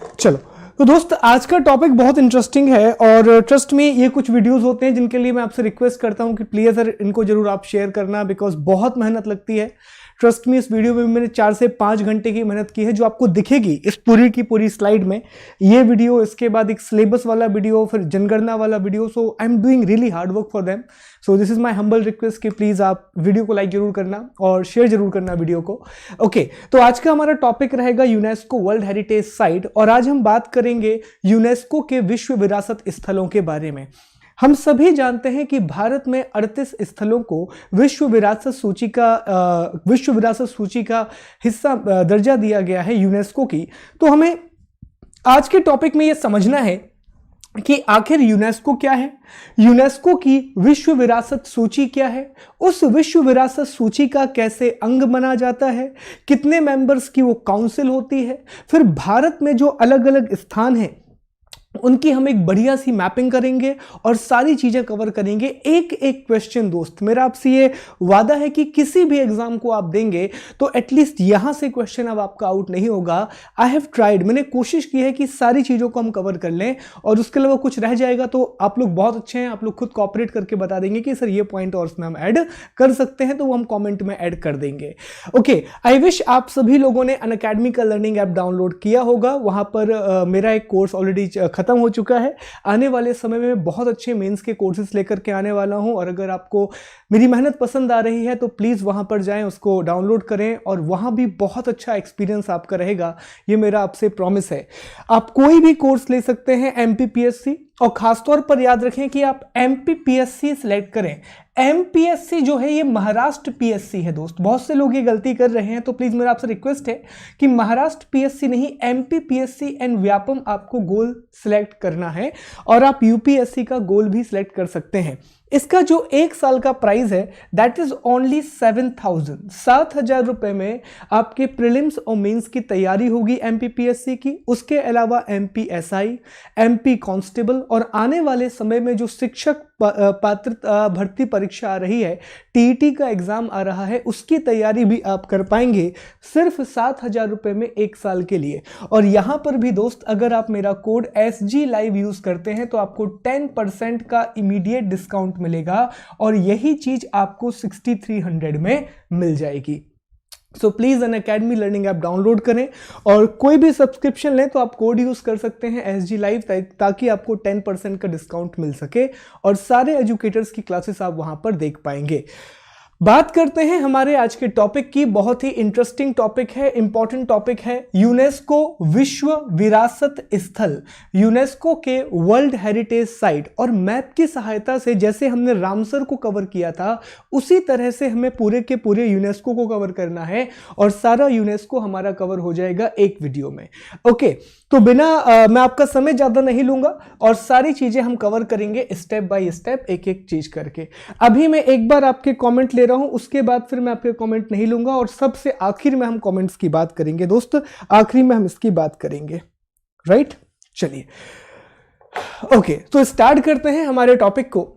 चलो तो दोस्त, आज का टॉपिक बहुत इंटरेस्टिंग है और ट्रस्ट में ये कुछ वीडियोस होते हैं जिनके लिए मैं आपसे रिक्वेस्ट करता हूं कि प्लीज़ सर इनको जरूर आप शेयर करना, बिकॉज बहुत मेहनत लगती है। ट्रस्ट में इस वीडियो में मैंने 4 से 5 घंटे की मेहनत की है, जो आपको दिखेगी इस पूरी की पूरी स्लाइड में। ये वीडियो, इसके बाद एक सिलेबस वाला वीडियो, फिर जनगणना वाला video. So I am doing really hard work for them. So this is my humble request कि प्लीज़ आप वीडियो को लाइक जरूर करना और शेयर जरूर करना वीडियो को। ओके, तो आज का हमारा टॉपिक रहेगा यूनेस्को वर्ल्ड हेरिटेज साइट, और आज हम बात करेंगे यूनेस्को के विश्व विरासत स्थलों के बारे में। हम सभी जानते हैं कि भारत में 38 स्थलों को विश्व विरासत सूची का हिस्सा दर्जा दिया गया है यूनेस्को की। तो हमें आज के टॉपिक में यह समझना है कि आखिर यूनेस्को क्या है, यूनेस्को की विश्व विरासत सूची क्या है, उस विश्व विरासत सूची का कैसे अंग माना जाता है, कितने मेंबर्स की वो काउंसिल होती है, फिर भारत में जो अलग अलग स्थान हैं उनकी हम एक बढ़िया सी मैपिंग करेंगे और सारी चीजें कवर करेंगे। एक एक क्वेश्चन दोस्त, मेरा आपसे ये वादा है कि किसी भी एग्जाम को आप देंगे तो एटलीस्ट यहां से क्वेश्चन अब आपका आउट नहीं होगा। आई हैव ट्राइड, मैंने कोशिश की है कि सारी चीजों को हम कवर कर लें, और उसके अलावा कुछ रह जाएगा तो आप लोग बहुत अच्छे हैं, आप लोग खुद कॉपरेट करके बता देंगे कि सर ये पॉइंट और उसमें हम ऐड कर सकते हैं, तो वो हम कॉमेंट में ऐड कर देंगे। ओके, आई विश आप सभी लोगों ने अनअकैडमी का लर्निंग ऐप डाउनलोड किया होगा। वहां पर मेरा एक कोर्स ऑलरेडी खत्म हो चुका है। आने वाले समय में बहुत अच्छे मेंस के कोर्सेज लेकर के आने वाला हूं, और अगर आपको मेरी मेहनत पसंद आ रही है तो प्लीज वहां पर जाएं, उसको डाउनलोड करें, और वहां भी बहुत अच्छा एक्सपीरियंस आपका रहेगा, ये मेरा आपसे प्रॉमिस है। आप कोई भी कोर्स ले सकते हैं एमपीपीएससी, और खासतौर पर याद रखें कि आप एमपीपीएससी सिलेक्ट करें। एमपीएससी जो है ये महाराष्ट्र पीएससी है दोस्त, बहुत से लोग ये गलती कर रहे हैं, तो प्लीज मेरा आपसे रिक्वेस्ट है कि महाराष्ट्र पीएससी नहीं, एमपीपीएससी एंड व्यापम आपको गोल सिलेक्ट करना है, और आप यूपीएससी का गोल भी सिलेक्ट कर सकते हैं। इसका जो 1 साल का प्राइस है दैट इज ओनली 7,000 रुपए में आपके प्रीलिम्स और मेंस की तैयारी होगी एमपीपीएससी की। उसके अलावा एमपीएसआई, एमपी कांस्टेबल, और आने वाले समय में जो शिक्षक पात्रता भर्ती परीक्षा आ रही है, टीईटी का एग्जाम आ रहा है, उसकी तैयारी भी आप कर पाएंगे सिर्फ 7,000 रुपए में 1 साल के लिए। और यहां पर भी दोस्त, अगर आप मेरा कोड SG Live यूज करते हैं तो आपको 10% का इमीडिएट डिस्काउंट मिलेगा, और यही चीज आपको 6300 में मिल जाएगी। So please Unacademy learning app download करें, और कोई भी सब्सक्रिप्शन लें तो आप कोड यूज कर सकते हैं SG Live, ताकि आपको 10% का डिस्काउंट मिल सके, और सारे एजुकेटर्स की क्लासेस आप वहां पर देख पाएंगे। बात करते हैं हमारे आज के टॉपिक की। बहुत ही इंटरेस्टिंग टॉपिक है, इंपॉर्टेंट टॉपिक है, यूनेस्को विश्व विरासत स्थल, यूनेस्को के वर्ल्ड हेरिटेज साइट। और मैप की सहायता से, जैसे हमने रामसर को कवर किया था, उसी तरह से हमें पूरे के पूरे यूनेस्को को कवर करना है, और सारा यूनेस्को हमारा कवर हो जाएगा एक वीडियो में। ओके, तो बिना मैं आपका समय ज्यादा नहीं लूंगा, और सारी चीजें हम कवर करेंगे स्टेप बाय स्टेप, एक एक चीज करके। अभी मैं एक बार आपके कमेंट ले रहा हूं, उसके बाद फिर मैं आपके कमेंट नहीं लूंगा, और सबसे आखिर में हम कमेंट्स की बात करेंगे दोस्त, आखिरी में हम इसकी बात करेंगे, राइट? चलिए, ओके, तो स्टार्ट करते हैं हमारे टॉपिक को।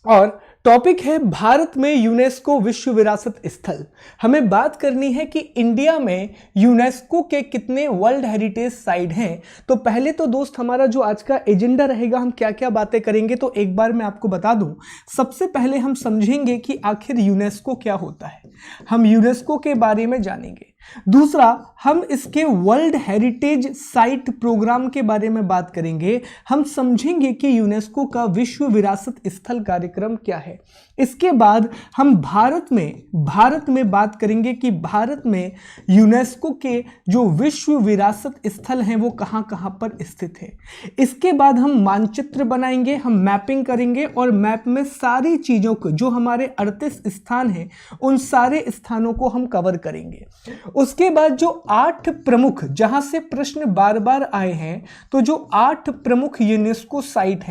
और टॉपिक है भारत में यूनेस्को विश्व विरासत स्थल। हमें बात करनी है कि इंडिया में यूनेस्को के कितने वर्ल्ड हेरिटेज साइट हैं। तो पहले तो दोस्त, हमारा जो आज का एजेंडा रहेगा, हम क्या क्या बातें करेंगे, तो एक बार मैं आपको बता दूं। सबसे पहले हम समझेंगे कि आखिर यूनेस्को क्या होता है, हम यूनेस्को के बारे में जानेंगे। दूसरा, हम इसके वर्ल्ड हेरिटेज साइट प्रोग्राम के बारे में बात करेंगे, हम समझेंगे कि यूनेस्को का विश्व विरासत स्थल कार्यक्रम क्या है। इसके बाद हम भारत में बात करेंगे कि भारत में यूनेस्को के जो विश्व विरासत स्थल हैं वो कहां कहां पर स्थित है। इसके बाद हम मानचित्र बनाएंगे, हम मैपिंग करेंगे, और मैप में सारी चीजों को, जो हमारे 38 स्थान हैं, उन सारे स्थानों को हम कवर करेंगे। उसके बाद जो 8 प्रमुख, जहां से प्रश्न बार बार आए हैं, तो जो 8 प्रमुख यूनेस्को साइट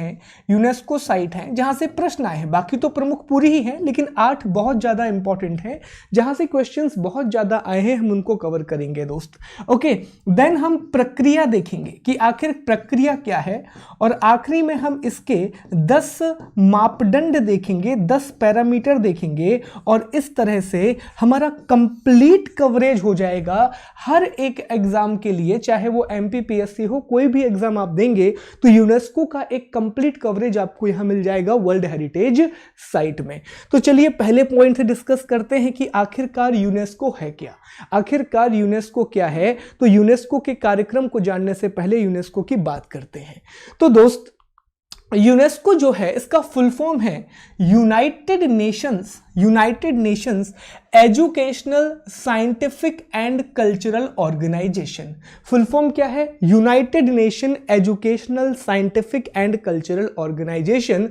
हैं जहां से प्रश्न आए हैं, बाकी तो प्रमुख पूरी ही हैं, लेकिन 8 बहुत ज्यादा इंपॉर्टेंट हैं जहां से क्वेश्चंस बहुत ज्यादा आए हैं, हम उनको कवर करेंगे दोस्त। ओके, देन हम प्रक्रिया देखेंगे कि आखिर प्रक्रिया क्या है, और आखिरी में हम इसके 10 मापदंड देखेंगे, 10 पैरामीटर देखेंगे, और इस तरह से हमारा कंप्लीट कवरेज हो हो जाएगा हर एक एग्जाम के लिए, चाहे वो एमपीपीएससी हो, कोई भी एग्जाम आप देंगे तो यूनेस्को का एक कंप्लीट कवरेज आपको यहां मिल जाएगा वर्ल्ड हेरिटेज साइट में। तो चलिए पहले पॉइंट से डिस्कस करते हैं कि आखिरकार यूनेस्को है क्या। आखिरकार यूनेस्को क्या है, तो यूनेस्को के कार्यक्रम को जानने से पहले यूनेस्को की बात करते हैं। तो दोस्त, यूनेस्को जो है इसका फुल फॉर्म है United Nations Educational Scientific and Cultural Organization. Full form क्या है? United Nation Educational Scientific and Cultural Organization,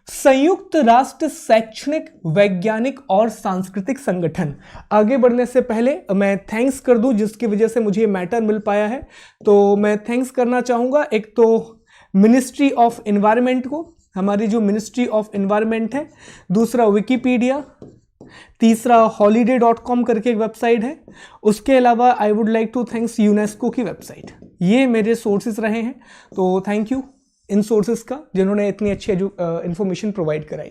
संयुक्त राष्ट्र शैक्षणिक, वैज्ञानिक और सांस्कृतिक संगठन। आगे बढ़ने से पहले मैं थैंक्स कर दूं जिसकी वजह से मुझे ये मैटर मिल पाया है, तो मैं थैंक्स करना चाहूंगा। एक तो मिनिस्ट्री ऑफ एनवायरनमेंट को, हमारी जो मिनिस्ट्री ऑफ एनवायरनमेंट है, दूसरा विकिपीडिया, तीसरा holiday.com करके एक वेबसाइट है, उसके अलावा I would like to thanks UNESCO की वेबसाइट। ये मेरे सोर्सेज रहे हैं, तो थैंक यू इन सोर्सेस का जिन्होंने इतनी अच्छी इंफॉर्मेशन प्रोवाइड कराई।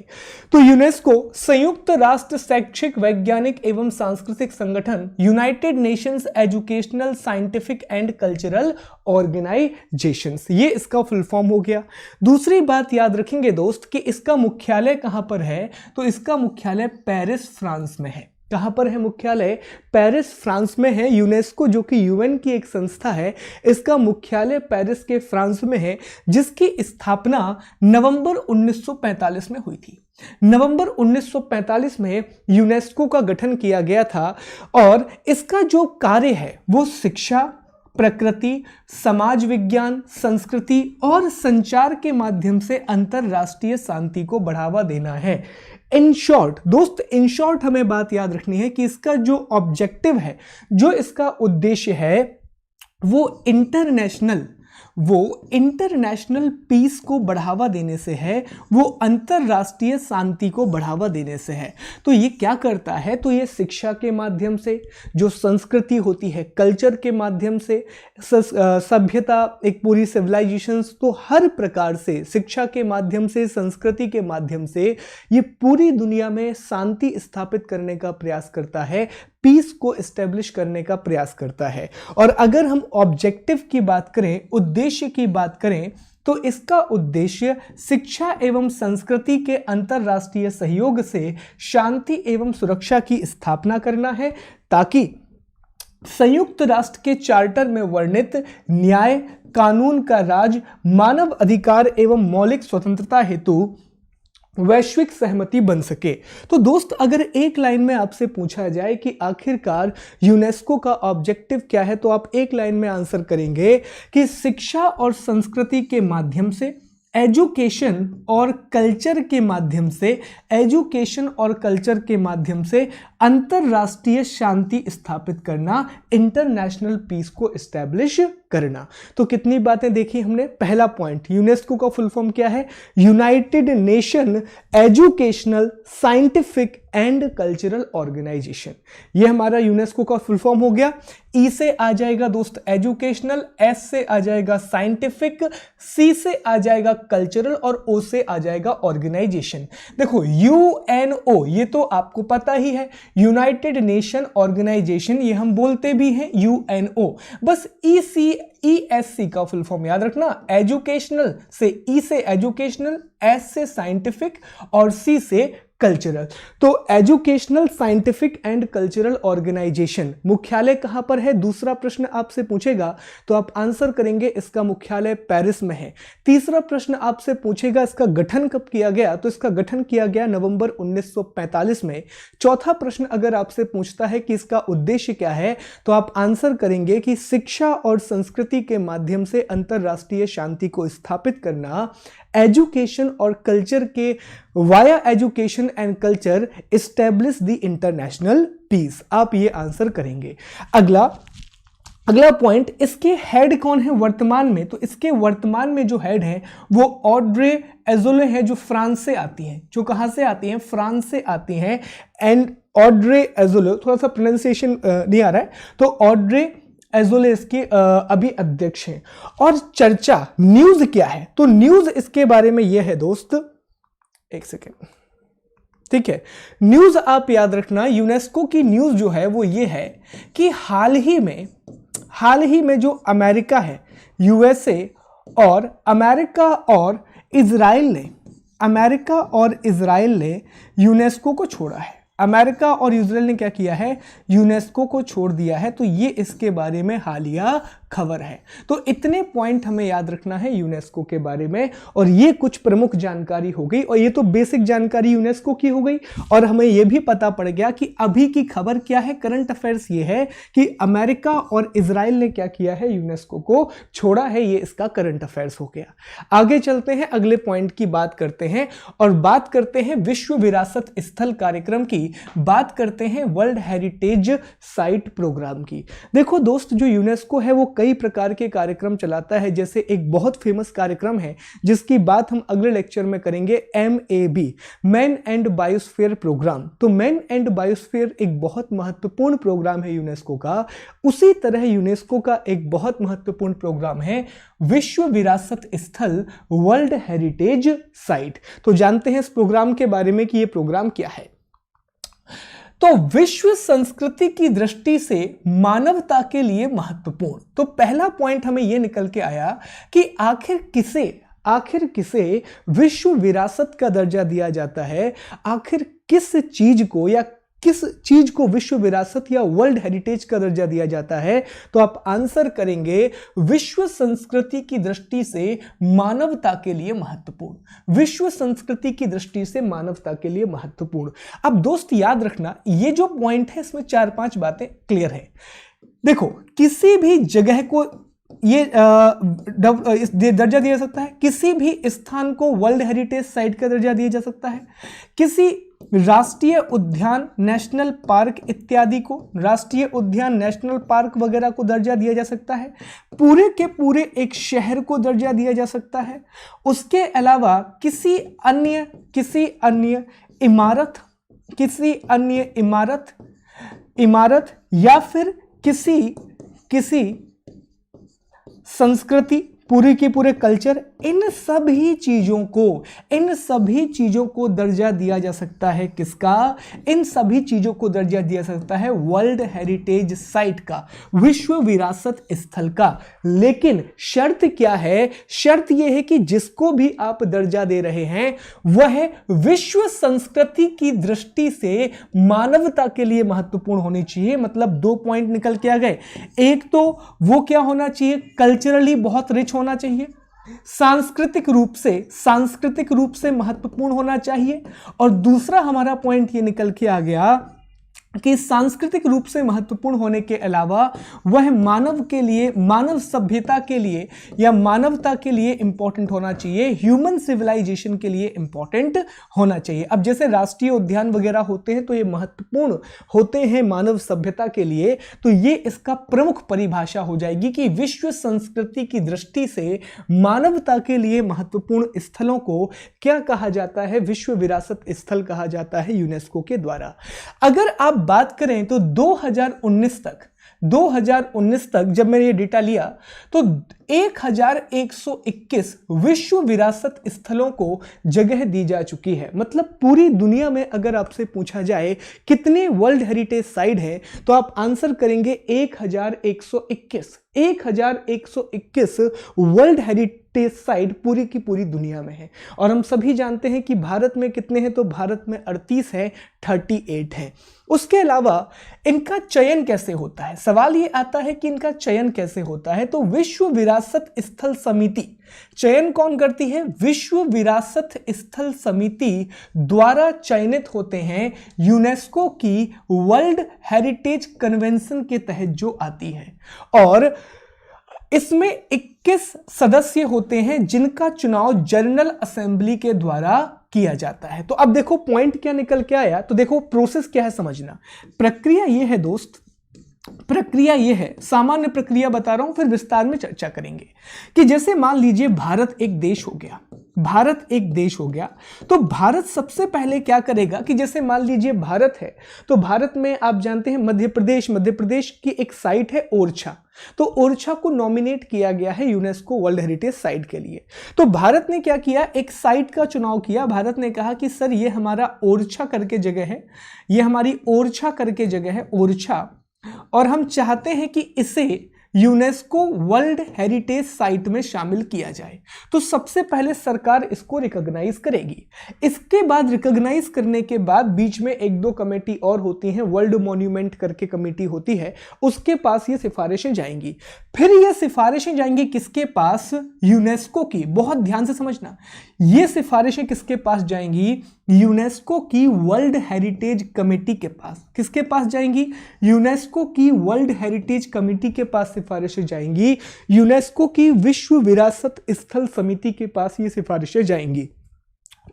तो यूनेस्को संयुक्त राष्ट्र शैक्षिक, वैज्ञानिक एवं सांस्कृतिक संगठन, United Nations Educational Scientific and cultural organisations, ये इसका फुल फॉर्म हो गया। दूसरी बात याद रखेंगे दोस्त कि इसका मुख्यालय कहां पर है, तो इसका मुख्यालय पेरिस, फ्रांस में है। कहां पर है मुख्यालय? पेरिस, फ्रांस में है। यूनेस्को जो कि यूएन की एक संस्था है, इसका मुख्यालय पेरिस के फ्रांस में है, जिसकी स्थापना नवंबर 1945 में हुई थी। नवंबर 1945 में यूनेस्को का गठन किया गया था और इसका जो कार्य है वो शिक्षा, प्रकृति, समाज विज्ञान, संस्कृति और संचार के माध्यम से अंतरराष्ट्रीय शांति को बढ़ावा देना है। इन शॉर्ट दोस्त, इन शॉर्ट हमें बात याद रखनी है कि इसका जो ऑब्जेक्टिव है, जो इसका उद्देश्य है, वो इंटरनेशनल पीस को बढ़ावा देने से है, वो अंतरराष्ट्रीय शांति को बढ़ावा देने से है। तो ये क्या करता है? तो ये शिक्षा के माध्यम से, जो संस्कृति होती है, कल्चर के माध्यम से, सभ्यता, एक पूरी सिविलाइजेशंस, तो हर प्रकार से शिक्षा के माध्यम से, संस्कृति के माध्यम से ये पूरी दुनिया में शांति स्थापित करने का प्रयास करता है, पीस को एस्टेब्लिश करने का प्रयास करता है। और अगर हम ऑब्जेक्टिव की बात करें, उद्देश्य की बात करें, तो इसका उद्देश्य शिक्षा एवं संस्कृति के अंतरराष्ट्रीय सहयोग से शांति एवं सुरक्षा की स्थापना करना है, ताकि संयुक्त राष्ट्र के चार्टर में वर्णित न्याय, कानून का राज, मानव अधिकार एवं मौलिक स्वतंत्रता हेतु वैश्विक सहमति बन सके। तो दोस्त, अगर एक लाइन में आपसे पूछा जाए कि आखिरकार यूनेस्को का ऑब्जेक्टिव क्या है, तो आप एक लाइन में आंसर करेंगे कि शिक्षा और संस्कृति के माध्यम से, एजुकेशन और कल्चर के माध्यम से, अंतरराष्ट्रीय शांति स्थापित करना, इंटरनेशनल पीस को एस्टैब्लिश करना। तो कितनी बातें देखी हमने। पहला पॉइंट, यूनेस्को का फुल फॉर्म क्या है? United Nation Educational Scientific and Cultural Organization. ये हमारा यूनेस्को का फुल फॉर्म हो गया। ई से आ जाएगा दोस्त एजुकेशनल, एस से आ जाएगा साइंटिफिक, सी से आ जाएगा कल्चरल और ओ से आ जाएगा ऑर्गेनाइजेशन। देखो यूएनओ, ये तो आपको पता ही है, यूनाइटेड नेशन ऑर्गेनाइजेशन, ये हम बोलते भी हैं यूएनओ। बस ESC का फुल फॉर्म याद रखना, एजुकेशनल से, ई से एजुकेशनल, एस से साइंटिफिक और सी से कल्चरल। तो Educational Scientific and Cultural Organization मुख्यालय कहां पर है? दूसरा प्रश्न आपसे पूछेगा तो आप आंसर करेंगे इसका मुख्यालय पेरिस में है। तीसरा प्रश्न आपसे पूछेगा इसका गठन कब किया गया, तो इसका गठन किया गया नवंबर 1945 में। चौथा प्रश्न अगर आपसे पूछता है कि इसका उद्देश्य क्या है, तो आप आंसर करेंगे कि शिक्षा और संस्कृति के माध्यम से अंतरराष्ट्रीय शांति को स्थापित करना, एजुकेशन और कल्चर के via education and culture establish the international peace. आप ये आंसर करेंगे। अगला पॉइंट, इसके हेड कौन है वर्तमान में? तो इसके वर्तमान में जो हेड है वो ऑड्रे एजोले है, जो फ्रांस से आती हैं। जो कहां से आती हैं? फ्रांस से आती हैं। एंड ऑड्रे एजोले, थोड़ा सा प्रोनाउंसिएशन नहीं आ रहा है, तो ऑड्रे एजोले इसके अभी अध्यक्ष हैं। और चर्चा, न्यूज क्या है? तो न्यूज इसके बारे में यह है दोस्त, एक सेकेंड, ठीक है। न्यूज आप याद रखना, यूनेस्को की न्यूज जो है वो ये है कि हाल ही में जो अमेरिका है, यूएसए और अमेरिका और इजराइल ने यूनेस्को को छोड़ा है। अमेरिका और इजराइल ने क्या किया है, यूनेस्को को छोड़ दिया है। तो ये इसके बारे में हालिया खबर है। तो इतने पॉइंट हमें याद रखना है यूनेस्को के बारे में, और ये कुछ प्रमुख जानकारी हो गई, और ये तो बेसिक जानकारी यूनेस्को की हो गई। और हमें ये भी पता पड़ गया कि अभी की खबर क्या है, करंट अफेयर्स ये है कि अमेरिका और इजराइल ने क्या किया है, यूनेस्को को छोड़ा है। ये इसका करंट अफेयर्स हो गया। आगे चलते हैं, अगले पॉइंट की बात करते हैं, और बात करते हैं विश्व विरासत स्थल कार्यक्रम की, बात करते हैं वर्ल्ड हेरिटेज साइट प्रोग्राम की। देखो दोस्त, जो यूनेस्को है वो कई प्रकार के कार्यक्रम चलाता है। जैसे एक बहुत फेमस कार्यक्रम है जिसकी बात हम अगले लेक्चर में करेंगे, MAB, man and biosphere programme. तो मैन एंड बायोस्फीयर एक बहुत महत्वपूर्ण प्रोग्राम है यूनेस्को का। उसी तरह यूनेस्को का एक बहुत महत्वपूर्ण प्रोग्राम है विश्व विरासत स्थल, वर्ल्ड हेरिटेज साइट। तो जानते हैं इस प्रोग्राम के बारे में कि यह प्रोग्राम क्या है। तो विश्व संस्कृति की दृष्टि से मानवता के लिए महत्वपूर्ण। तो पहला पॉइंट हमें यह निकल के आया कि आखिर किसे विश्व विरासत का दर्जा दिया जाता है, आखिर किस चीज को विश्व विरासत या वर्ल्ड हेरिटेज का दर्जा दिया जाता है। तो आप आंसर करेंगे विश्व संस्कृति की दृष्टि से मानवता के लिए महत्वपूर्ण, विश्व संस्कृति की दृष्टि से मानवता के लिए महत्वपूर्ण। अब दोस्त याद रखना, ये जो पॉइंट है इसमें 4-5 बातें क्लियर है। देखो, किसी भी जगह को ये दर्जा दिया जा सकता है, किसी भी स्थान को वर्ल्ड हेरिटेज साइट का दर्जा दिया जा सकता है, किसी राष्ट्रीय उद्यान, नेशनल पार्क इत्यादि को, राष्ट्रीय उद्यान, नेशनल पार्क वगैरह को दर्जा दिया जा सकता है, पूरे के पूरे एक शहर को दर्जा दिया जा सकता है। उसके अलावा किसी अन्य इमारत या फिर किसी संस्कृति, पूरे के पूरे कल्चर, इन सभी चीजों को दर्जा दिया जा सकता है। किसका? इन सभी चीजों को दर्जा दिया जा सकता है वर्ल्ड हेरिटेज साइट का, विश्व विरासत स्थल का। लेकिन शर्त क्या है? शर्त यह है कि जिसको भी आप दर्जा दे रहे हैं वह विश्व संस्कृति की दृष्टि से मानवता के लिए महत्वपूर्ण होनी चाहिए। मतलब 2 पॉइंट निकल के आ गए। एक तो वो क्या होना चाहिए, कल्चरली बहुत रिच होना चाहिए, सांस्कृतिक रूप से महत्वपूर्ण होना चाहिए। और दूसरा हमारा पॉइंट ये निकल के आ गया कि सांस्कृतिक रूप से महत्वपूर्ण होने के अलावा वह मानव सभ्यता के लिए या मानवता के लिए इंपॉर्टेंट होना चाहिए, ह्यूमन सिविलाइजेशन के लिए इंपॉर्टेंट होना चाहिए। अब जैसे राष्ट्रीय उद्यान वगैरह होते हैं तो ये महत्वपूर्ण होते हैं मानव सभ्यता के लिए। तो ये इसका प्रमुख परिभाषा हो जाएगी कि विश्व संस्कृति की दृष्टि से मानवता के लिए महत्वपूर्ण स्थलों को क्या कहा जाता है? विश्व विरासत स्थल कहा जाता है यूनेस्को के द्वारा। अगर आप बात करें तो 2019 तक जब मैंने ये डेटा लिया तो 1121 विश्व विरासत स्थलों को जगह दी जा चुकी है। मतलब पूरी दुनिया में अगर आपसे पूछा जाए कितने वर्ल्ड हेरिटेज साइट हैं तो आप आंसर करेंगे 1121 वर्ल्ड हेरिटेज साइट पूरी की पूरी दुनिया में है। और हम सभी जानते हैं कि भारत में कितने हैं, तो भारत में 38 है, 38 है। उसके अलावा इनका चयन कैसे होता है? सवाल ये आता है कि इनका चयन कैसे होता है। तो विश्व विरासत स्थल समिति चयन कौन करती है? विश्व विरासत स्थल समिति द्वारा चयनित होते हैं यूनेस्को की वर्ल्ड हेरिटेज कन्वेंशन के तहत जो आती है। और इसमें 21 सदस्य होते हैं जिनका चुनाव जनरल असेंबली के द्वारा किया जाता है। तो अब देखो पॉइंट क्या निकल के आया। तो देखो प्रोसेस क्या है समझना। प्रक्रिया यह है दोस्त प्रक्रिया ये है, सामान्य प्रक्रिया बता रहा हूं, फिर विस्तार में चर्चा करेंगे कि जैसे मान लीजिए भारत एक देश हो गया, भारत एक देश हो गया, तो भारत सबसे पहले क्या करेगा कि जैसे मान लीजिए भारत है, तो भारत में आप जानते हैं मध्य प्रदेश की एक साइट है ओरछा, तो ओरछा को नॉमिनेट किया गया है यूनेस्को वर्ल्ड हेरिटेज साइट के लिए। तो भारत ने क्या किया, एक साइट का चुनाव किया। भारत ने कहा कि सर ये हमारा ओरछा करके जगह है, ये हमारी ओरछा करके जगह है, ओरछा, और हम चाहते हैं कि इसे यूनेस्को वर्ल्ड हेरिटेज साइट में शामिल किया जाए। तो सबसे पहले सरकार इसको रिकॉग्नाइज करेगी। इसके बाद रिकॉग्नाइज करने के बाद बीच में एक दो कमेटी और होती हैं, वर्ल्ड मॉन्यूमेंट करके कमेटी होती है, उसके पास ये सिफारिशें जाएंगी। फिर ये सिफारिशें जाएंगी किसके पास, यूनेस्को की। बहुत ध्यान से समझना, ये सिफारिशें किसके पास जाएंगी, यूनेस्को की वर्ल्ड हेरिटेज कमेटी के पास। किसके पास जाएंगी, यूनेस्को की वर्ल्ड हेरिटेज कमेटी के पास सिफारिशें जाएंगी। यूनेस्को की विश्व विरासत स्थल समिति के पास ये सिफारिशें जाएंगी।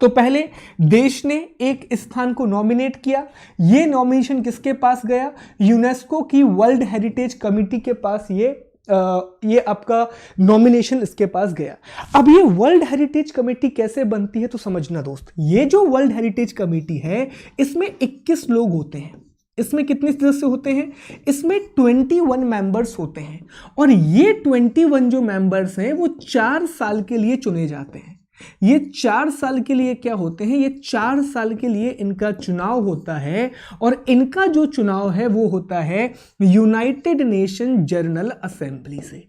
तो पहले देश ने एक स्थान को नॉमिनेट किया, ये नॉमिनेशन किसके पास गया, यूनेस्को की वर्ल्ड हेरिटेज कमेटी के पास ये आपका नॉमिनेशन इसके पास गया। अब ये वर्ल्ड हेरिटेज कमेटी कैसे बनती है तो समझना दोस्त, ये जो वर्ल्ड हेरिटेज कमेटी है इसमें 21 लोग होते हैं। इसमें कितने सदस्य होते हैं, इसमें 21 मेंबर्स होते हैं, और ये 21 जो मेंबर्स हैं वो 4 साल के लिए चुने जाते हैं। ये 4 साल के लिए क्या होते हैं, ये 4 साल के लिए इनका चुनाव होता है, और इनका जो चुनाव है वो होता है यूनाइटेड नेशन जनरल असेंबली से।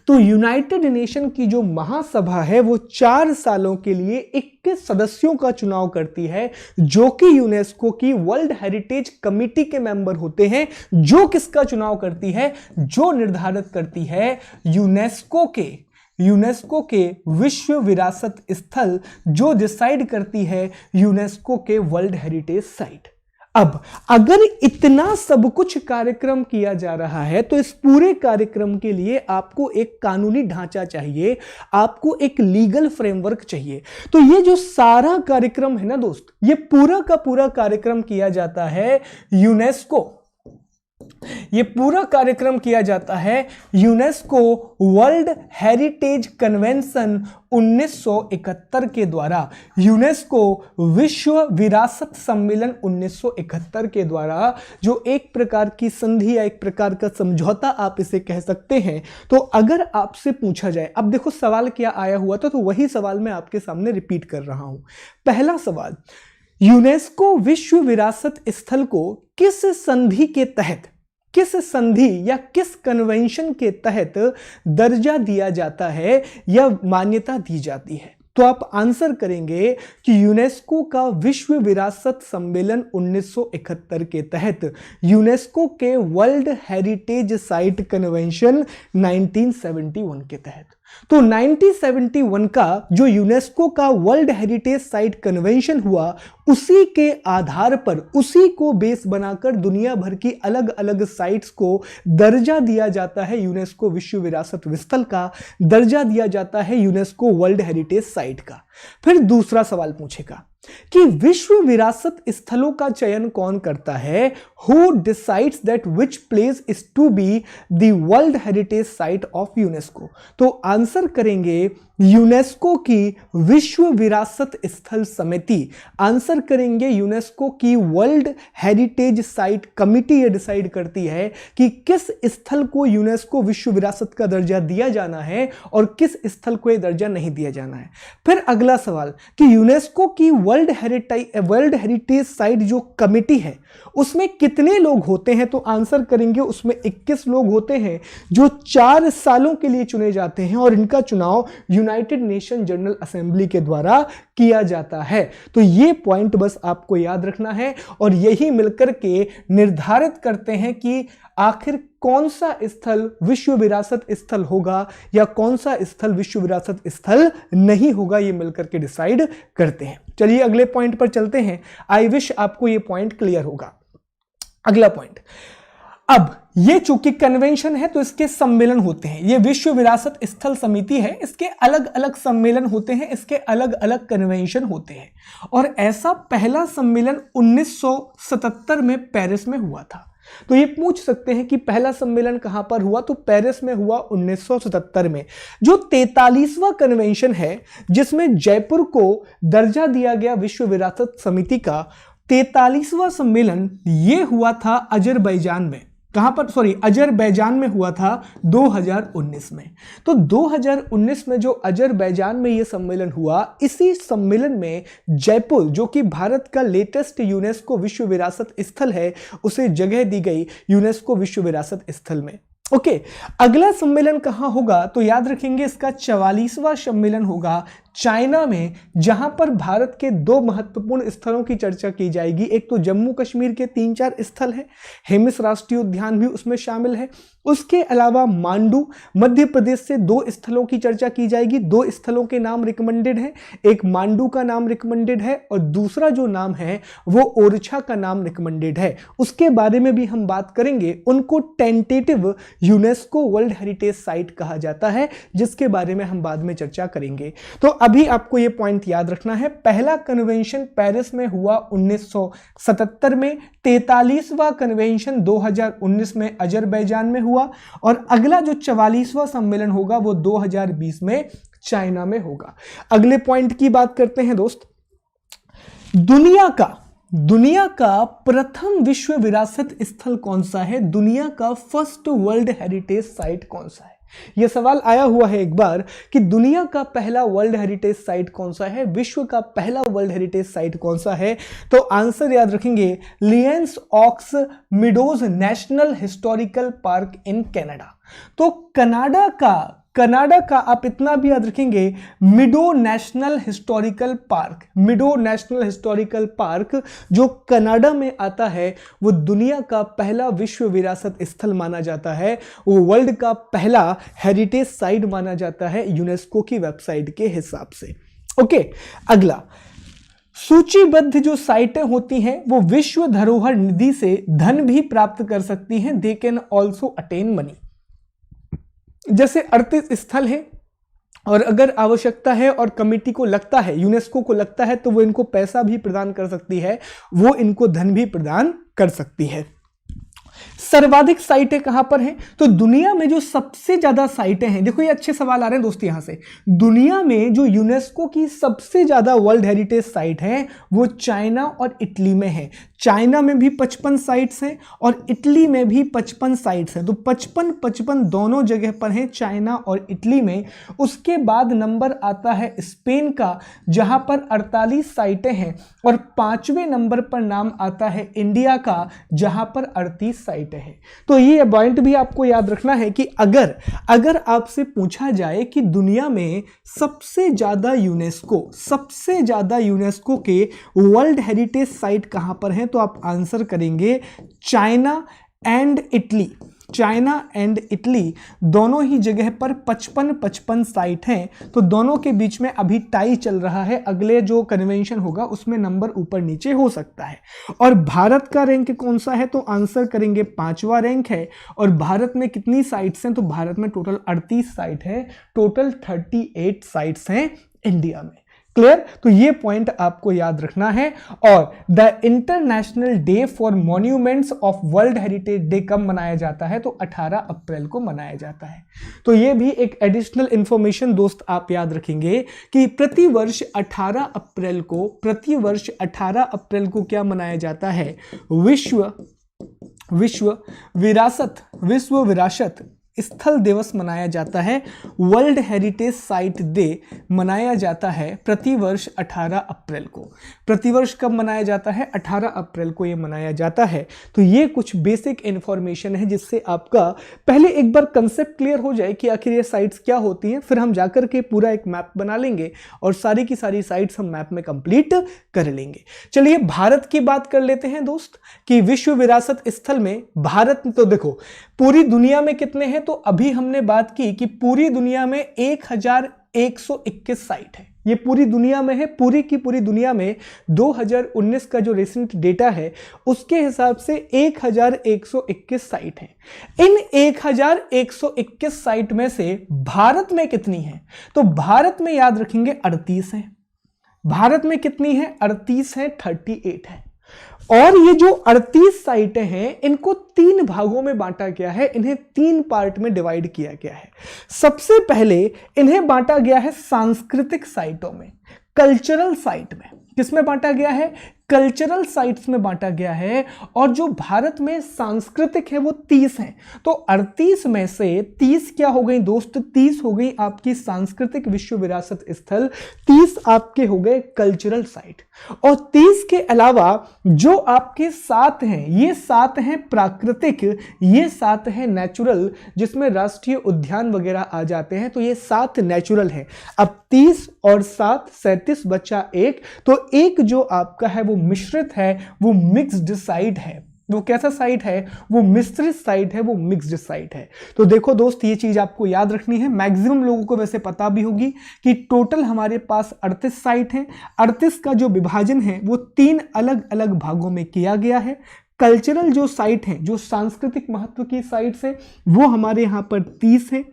तो यूनाइटेड नेशन की जो महासभा है वो 4 सालों के लिए 21 सदस्यों का चुनाव करती है, जो कि यूनेस्को की वर्ल्ड हेरिटेज कमेटी के मेंबर होते हैं। जो किसका चुनाव करती है, जो निर्धारित करती है यूनेस्को के विश्व विरासत स्थल, जो डिसाइड करती है यूनेस्को के वर्ल्ड हेरिटेज साइट। अब अगर इतना सब कुछ कार्यक्रम किया जा रहा है तो इस पूरे कार्यक्रम के लिए आपको एक कानूनी ढांचा चाहिए, आपको एक लीगल फ्रेमवर्क चाहिए। तो ये जो सारा कार्यक्रम है ना दोस्त, ये पूरा का पूरा कार्यक्रम किया जाता है यूनेस्को वर्ल्ड हेरिटेज कन्वेंशन 1971 के द्वारा, यूनेस्को विश्व विरासत सम्मेलन 1971 के द्वारा, जो एक प्रकार की संधि या एक प्रकार का समझौता आप इसे कह सकते हैं। तो अगर आपसे पूछा जाए, अब देखो सवाल क्या आया हुआ था, तो वही सवाल मैं आपके सामने रिपीट कर रहा हूं। पहला सवाल, यूनेस्को विश्व विरासत स्थल को किस संधि के तहत, किस संधि या किस कन्वेंशन के तहत दर्जा दिया जाता है या मान्यता दी जाती है। तो आप आंसर करेंगे कि यूनेस्को का विश्व विरासत सम्मेलन 1971 के तहत, यूनेस्को के वर्ल्ड हेरिटेज साइट कन्वेंशन 1971 के तहत। तो 1971 का जो यूनेस्को का वर्ल्ड हेरिटेज साइट कन्वेंशन हुआ, उसी के आधार पर, उसी को बेस बनाकर दुनिया भर की अलग अलग साइट्स को दर्जा दिया जाता है, यूनेस्को विश्व विरासत स्थल का दर्जा दिया जाता है यूनेस्को वर्ल्ड हेरिटेज साइट का। फिर दूसरा सवाल पूछेगा कि विश्व विरासत स्थलों का चयन कौन करता है, who decides that which place is to be the world heritage site of UNESCO. तो आंसर करेंगे यूनेस्को की विश्व विरासत स्थल समिति, आंसर करेंगे यूनेस्को की वर्ल्ड हेरिटेज साइट कमिटी। ये डिसाइड करती है कि किस स्थल को यूनेस्को विश्व विरासत का दर्जा दिया जाना है और किस स्थल को यह दर्जा नहीं दिया जाना है। फिर अगला सवाल कि यूनेस्को की वर्ल्ड हेरिटेज साइट जो कमिटी है उसमें कितने लोग होते हैं, तो आंसर करेंगे उसमें 21 लोग होते हैं, जो 4 सालों के लिए चुने जाते हैं, और इनका चुनाव यूनाइटेड नेशन जनरल असेंबली के द्वारा किया जाता है। तो ये पॉइंट बस आपको याद रखना है, और यही मिलकर के निर्धारित करते हैं कि आखिर कौन सा स्थल विश्व विरासत स्थल होगा या कौन सा स्थल विश्व विरासत स्थल नहीं होगा, ये मिलकर के डिसाइड करते हैं। चलिए अगले पॉइंट पर चलते हैं। आई विश आपको ये पॉइंट क्लियर होगा। अगला पॉइंट, अब ये चूंकि कन्वेंशन है तो इसके सम्मेलन होते हैं, ये विश्व विरासत स्थल समिति है, इसके अलग अलग सम्मेलन होते हैं, इसके अलग अलग कन्वेंशन होते हैं। और ऐसा पहला सम्मेलन 1977 में पेरिस में हुआ था। तो ये पूछ सकते हैं कि पहला सम्मेलन कहां पर हुआ, तो पेरिस में हुआ 1977 में। जो 43वां कन्वेंशन है जिसमें जयपुर को दर्जा दिया गया विश्व विरासत समिति का, 43वां सम्मेलन ये हुआ था अजरबैजान में। कहां पर, अजरबैजान में हुआ था 2019 में। तो 2019 में जो अजरबैजान में यह सम्मेलन हुआ, इसी सम्मेलन में जयपुर, जो कि भारत का लेटेस्ट यूनेस्को विश्व विरासत स्थल है, उसे जगह दी गई यूनेस्को विश्व विरासत स्थल में। ओके, अगला सम्मेलन कहां होगा, तो याद रखेंगे इसका 44वां सम्मेलन होगा चाइना में, जहां पर भारत के 2 महत्वपूर्ण स्थलों की चर्चा की जाएगी। एक तो जम्मू कश्मीर के 3-4 स्थल है, हेमिस राष्ट्रीय उद्यान भी उसमें शामिल है। उसके अलावा मांडू मध्य प्रदेश से 2 स्थलों की चर्चा की जाएगी। 2 स्थलों के नाम रिकमेंडेड है, एक मांडू का नाम रिकमेंडेड है और दूसरा जो नाम है वो ओरछा का नाम रिकमेंडेड है। उसके बारे में भी हम बात करेंगे। उनको tentative UNESCO world heritage site कहा जाता है, जिसके बारे में हम बाद में चर्चा करेंगे। तो अभी आपको यह पॉइंट याद रखना है, पहला कन्वेंशन पेरिस में हुआ 1977 में, 43वां कन्वेंशन 2019 में अजरबैजान में हुआ और अगला जो 44वां सम्मेलन होगा वो 2020 में चाइना में होगा। अगले पॉइंट की बात करते हैं दोस्त। दुनिया का प्रथम विश्व विरासत स्थल कौन सा है, दुनिया का फर्स्ट वर्ल्ड हेरिटेज साइट कौन सा है। यह सवाल आया हुआ है एक बार कि दुनिया का पहला वर्ल्ड हेरिटेज साइट कौन सा है, विश्व का पहला वर्ल्ड हेरिटेज साइट कौन सा है। तो आंसर याद रखेंगे, L'Anse aux Meadows national historical park in Canada. तो कनाडा का आप इतना भी याद रखेंगे, मिडो नेशनल हिस्टोरिकल पार्क जो कनाडा में आता है, वो दुनिया का पहला विश्व विरासत स्थल माना जाता है, वो वर्ल्ड का पहला हेरिटेज साइट माना जाता है यूनेस्को की वेबसाइट के हिसाब से। ओके, अगला सूचीबद्ध जो साइटें होती हैं वो विश्व धरोहर निधि से धन भी प्राप्त कर सकती हैं, they can also attain money. जैसे 38 स्थल है और अगर आवश्यकता है और कमेटी को लगता है, यूनेस्को को लगता है, तो वो इनको पैसा भी प्रदान कर सकती है, वो इनको धन भी प्रदान कर सकती है। सर्वाधिक साइटें कहां पर हैं, तो दुनिया में जो सबसे ज्यादा साइटें हैं, देखो ये अच्छे सवाल आ रहे हैं दोस्त यहां से। दुनिया में जो यूनेस्को की सबसे ज्यादा वर्ल्ड हेरिटेज साइट है वो चाइना और इटली में है। चाइना में भी 55 साइट्स हैं और इटली में भी 55 साइट्स हैं। तो 55 दोनों जगह पर हैं, चाइना और इटली में। उसके बाद नंबर आता है स्पेन का, जहां पर 48 साइटें हैं और 5वें नंबर पर नाम आता है इंडिया का, जहां पर 38 साइटें हैं। तो ये पॉइंट भी आपको याद रखना है कि अगर आपसे पूछा जाए कि दुनिया में सबसे ज्यादा यूनेस्को के वर्ल्ड हेरिटेज साइट कहां पर हैं, तो आप आंसर करेंगे चाइना एंड इटली दोनों ही जगह पर 55 साइट हैं। तो दोनों के बीच में अभी टाई चल रहा है, अगले जो कन्वेंशन होगा उसमें नंबर ऊपर नीचे हो सकता है। और भारत का रैंक कौन सा है, तो आंसर करेंगे 5वां रैंक है। और भारत में कितनी साइट्स हैं, तो भारत में टोटल 38 साइट है, टोटल 38 साइट्स हैं इंडिया में। क्लियर, तो ये पॉइंट आपको याद रखना है। और the international day for monuments of world heritage day कब मनाया जाता है, तो 18 अप्रैल को मनाया जाता है। तो ये भी एक एडिशनल इंफॉर्मेशन दोस्त आप याद रखेंगे कि प्रतिवर्ष 18 अप्रैल को क्या मनाया जाता है, विश्व विरासत स्थल दिवस मनाया जाता है। वर्ल्ड हेरिटेज साइट डे मनाया जाता है प्रतिवर्ष 18 अप्रैल को। प्रतिवर्ष कब मनाया जाता है, 18 अप्रैल को ये मनाया जाता है। तो ये कुछ बेसिक इंफॉर्मेशन है जिससे आपका पहले एक बार कंसेप्ट क्लियर हो जाए कि आखिर ये साइट्स क्या होती हैं, फिर हम जाकर के पूरा एक मैप बना लेंगे और सारी की सारी साइट्स हम मैप में कंप्लीट कर लेंगे। चलिए भारत की बात कर लेते हैं दोस्त कि विश्व विरासत स्थल में भारत, तो देखो पूरी दुनिया में कितने हैं, तो अभी हमने बात की कि पूरी दुनिया में 1121 साइट है। ये पूरी दुनिया में है, पूरी की पूरी दुनिया में 2019 का जो रिसेंट डेटा है उसके हिसाब से 1121 साइट है। इन 1121 साइट में से भारत में कितनी है, तो भारत में याद रखेंगे 38 है। भारत में कितनी है, 38 है, 38 है। और ये जो 38 साइटें हैं इनको 3 भागों में बांटा गया है, इन्हें 3 पार्ट में डिवाइड किया गया है। सबसे पहले इन्हें बांटा गया है सांस्कृतिक साइटों में, कल्चरल साइट में। किसमें बांटा गया है? कल्चरल साइट्स में बांटा गया है। और जो भारत में सांस्कृतिक है वो 30 हैं। तो 38 में से 30 क्या हो गई दोस्त? 30 हो गई आपकी सांस्कृतिक विश्व विरासत स्थल, 30 आपके हो गए कल्चरल साइट। और 30 के अलावा जो आपके 7 हैं, ये 7 हैं प्राकृतिक, ये 7 हैं नेचुरल, जिसमें राष्ट्रीय उद्यान वगैरह आ जाते हैं। तो ये 7 नेचुरल है। अब 30 और 7 37 बचा 1, तो एक जो आपका है वो मिश्रित है, वो मिक्स्ड साइट है। वो कैसा साइट है? वो मिश्रित साइट है, वो मिक्स्ड साइट है। तो देखो दोस्त, ये चीज आपको याद रखनी है। मैक्सिमम लोगों को वैसे पता भी होगी कि टोटल हमारे पास 38 साइट हैं। 38 का जो विभाजन है वो 3 अलग अलग भागों में किया गया है। कल्चरल जो साइट है, जो सांस्कृतिक महत्व की साइट्स हैं, वो हमारे यहां पर 30 है।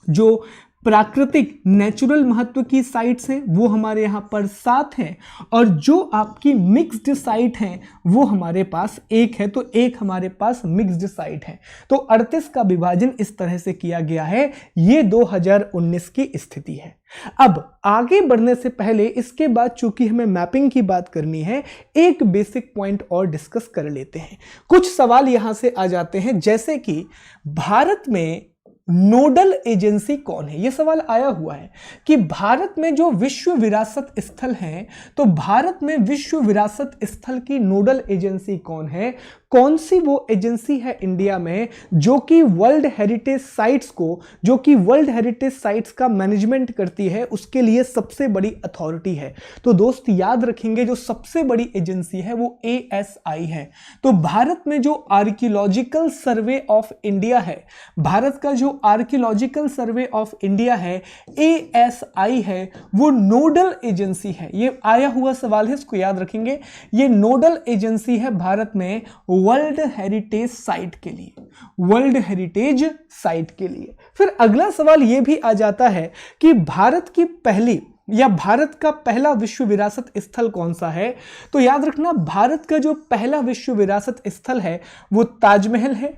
जो प्राकृतिक नेचुरल महत्व की साइट्स हैं वो हमारे यहां पर 7 हैं। और जो आपकी मिक्स्ड साइट हैं वो हमारे पास 1 है। तो 1 हमारे पास मिक्स्ड साइट है। तो 38 का विभाजन इस तरह से किया गया है। ये 2019 की स्थिति है। अब आगे बढ़ने से पहले इसके बाद चूंकि हमें मैपिंग की बात करनी है, एक बेसिक पॉइंट और डिस्कस कर लेते हैं। कुछ सवाल यहां से आ जाते हैं, जैसे कि भारत में नोडल एजेंसी कौन है? यह सवाल आया हुआ है कि भारत में जो विश्व विरासत स्थल हैं, तो भारत में विश्व विरासत स्थल की नोडल एजेंसी कौन है? कौन सी वो एजेंसी है इंडिया में जो कि वर्ल्ड हेरिटेज साइट्स को, जो कि वर्ल्ड हेरिटेज साइट्स का मैनेजमेंट करती है, उसके लिए सबसे बड़ी अथॉरिटी है? तो दोस्त याद रखेंगे, जो सबसे बड़ी एजेंसी है वो ASI है। तो भारत में जो आर्कियोलॉजिकल सर्वे ऑफ इंडिया है, भारत का जो आर्कियोलॉजिकल सर्वे ऑफ इंडिया है, ASI है, वो नोडल एजेंसी है। ये आया हुआ सवाल है, इसको याद रखेंगे। ये नोडल एजेंसी है भारत में वर्ल्ड हेरिटेज साइट के लिए, वर्ल्ड हेरिटेज साइट के लिए। फिर अगला सवाल यह भी आ जाता है कि भारत की पहली या भारत का पहला विश्व विरासत स्थल कौन सा है? तो याद रखना, भारत का जो पहला विश्व विरासत स्थल है वो ताजमहल है,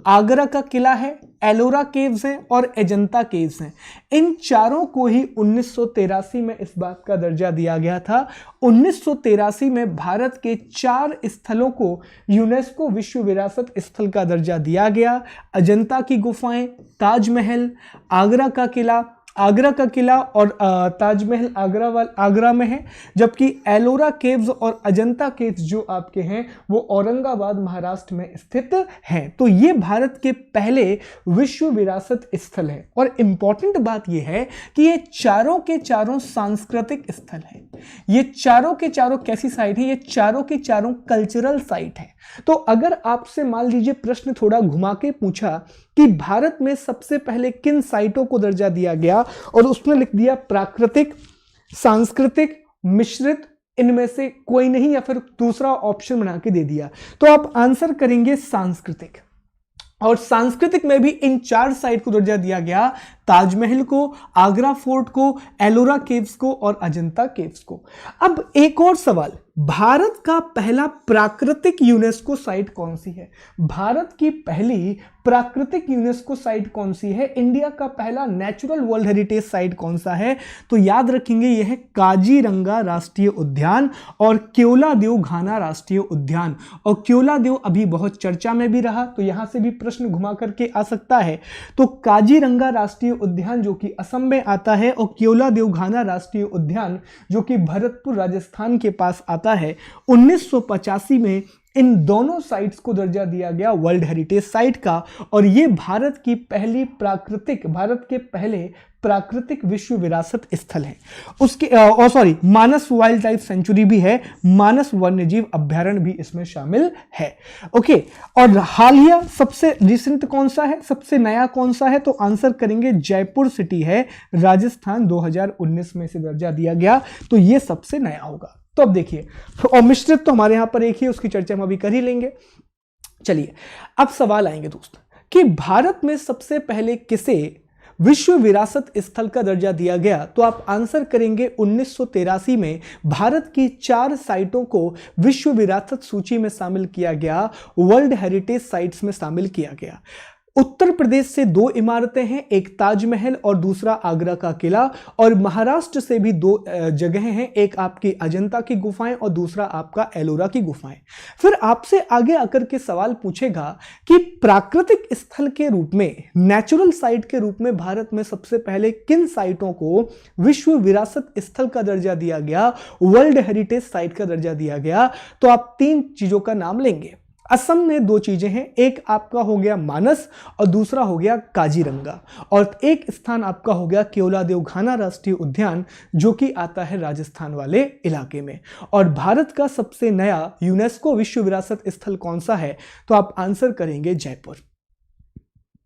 आगरा का किला है, एलोरा केव्स हैं और अजंता केव्स हैं। इन चारों को ही 1983 में इस बात का दर्जा दिया गया था। 1983 में भारत के 4 स्थलों को यूनेस्को विश्व विरासत स्थल का दर्जा दिया गया। अजंता की गुफाएं, ताजमहल, आगरा का किला और ताजमहल आगरा में है, जबकि एलोरा केव्स और अजंता केव्स जो आपके हैं वो औरंगाबाद महाराष्ट्र में स्थित हैं। तो ये भारत के पहले विश्व विरासत स्थल है। और इंपॉर्टेंट बात ये है कि ये चारों के चारों सांस्कृतिक स्थल हैं। ये चारों के चारों कैसी साइट है? ये चारों के चारों कल्चरल साइट है। तो अगर आपसे मान लीजिए प्रश्न थोड़ा घुमा के पूछा कि भारत में सबसे पहले किन साइटों को दर्जा दिया गया, और उसने लिख दिया प्राकृतिक, सांस्कृतिक, मिश्रित, इनमें से कोई नहीं, या फिर दूसरा ऑप्शन बना के दे दिया, तो आप आंसर करेंगे सांस्कृतिक। और सांस्कृतिक में भी इन 4 साइट को दर्जा दिया गया, ताजमहल को, आगरा फोर्ट को, एलोरा केव्स को और अजंता केव्स को। अब एक और सवाल, भारत का पहला प्राकृतिक यूनेस्को साइट कौन सी है? भारत की पहली प्राकृतिक यूनेस्को साइट कौन सी है? इंडिया का पहला नेचुरल वर्ल्ड हेरिटेज साइट कौन सा है? तो याद रखेंगे यह है काजीरंगा राष्ट्रीय उद्यान और केओलादेव घाना राष्ट्रीय उद्यान। और केओलादेव अभी बहुत चर्चा में भी रहा, तो यहां से भी प्रश्न घुमा करके आ सकता है। तो काजीरंगा राष्ट्रीय उद्यान जो कि असम में आता है, और केओलादेव घाना राष्ट्रीय उद्यान जो कि भरतपुर राजस्थान के पास आता है। 1985 में इन दोनों साइट्स को दर्जा दिया गया वर्ल्ड हेरिटेज साइट का। और ये भारत के पहले प्राकृतिक विश्व विरासत स्थल है। उसके मानस वाइल्ड लाइफ सेंचुरी भी है, मानस वन्यजीव अभ्यारण्य भी इसमें शामिल है। ओके, और हालिया सबसे रिसेंट कौन सा है, सबसे नया कौन सा है? तो आंसर करेंगे जयपुर सिटी है, राजस्थान, 2019 में से दर्जा दिया गया। तो ये सबसे नया होगा। तो अब देखिए, और मिश्रित तो हमारे यहां पर एक ही, उसकी चर्चा हम अभी कर ही लेंगे। चलिए अब सवाल आएंगे दोस्त कि भारत में सबसे पहले किसे विश्व विरासत स्थल का दर्जा दिया गया? तो आप आंसर करेंगे 1983 में भारत की 4 साइटों को विश्व विरासत सूची में शामिल किया गया, वर्ल्ड हेरिटेज साइट्स में शामिल किया गया। उत्तर प्रदेश से 2 इमारतें हैं, एक ताजमहल और दूसरा आगरा का किला, और महाराष्ट्र से भी 2 जगहें हैं, एक आपकी अजंता की गुफाएं और दूसरा आपका एलोरा की गुफाएं। फिर आपसे आगे आकर के सवाल पूछेगा कि प्राकृतिक स्थल के रूप में, नेचुरल साइट के रूप में भारत में सबसे पहले किन साइटों को विश्व विरासत स्थल का दर्जा दिया गया, वर्ल्ड हेरिटेज साइट का दर्जा दिया गया? तो आप 3 चीजों का नाम लेंगे। असम में 2 चीजें हैं, एक आपका हो गया मानस और दूसरा हो गया काजीरंगा, और एक स्थान आपका हो गया केवलादेव राष्ट्रीय उद्यान, जो कि आता है राजस्थान वाले इलाके में। और भारत का सबसे नया यूनेस्को विश्व विरासत स्थल कौन सा है? तो आप आंसर करेंगे जयपुर।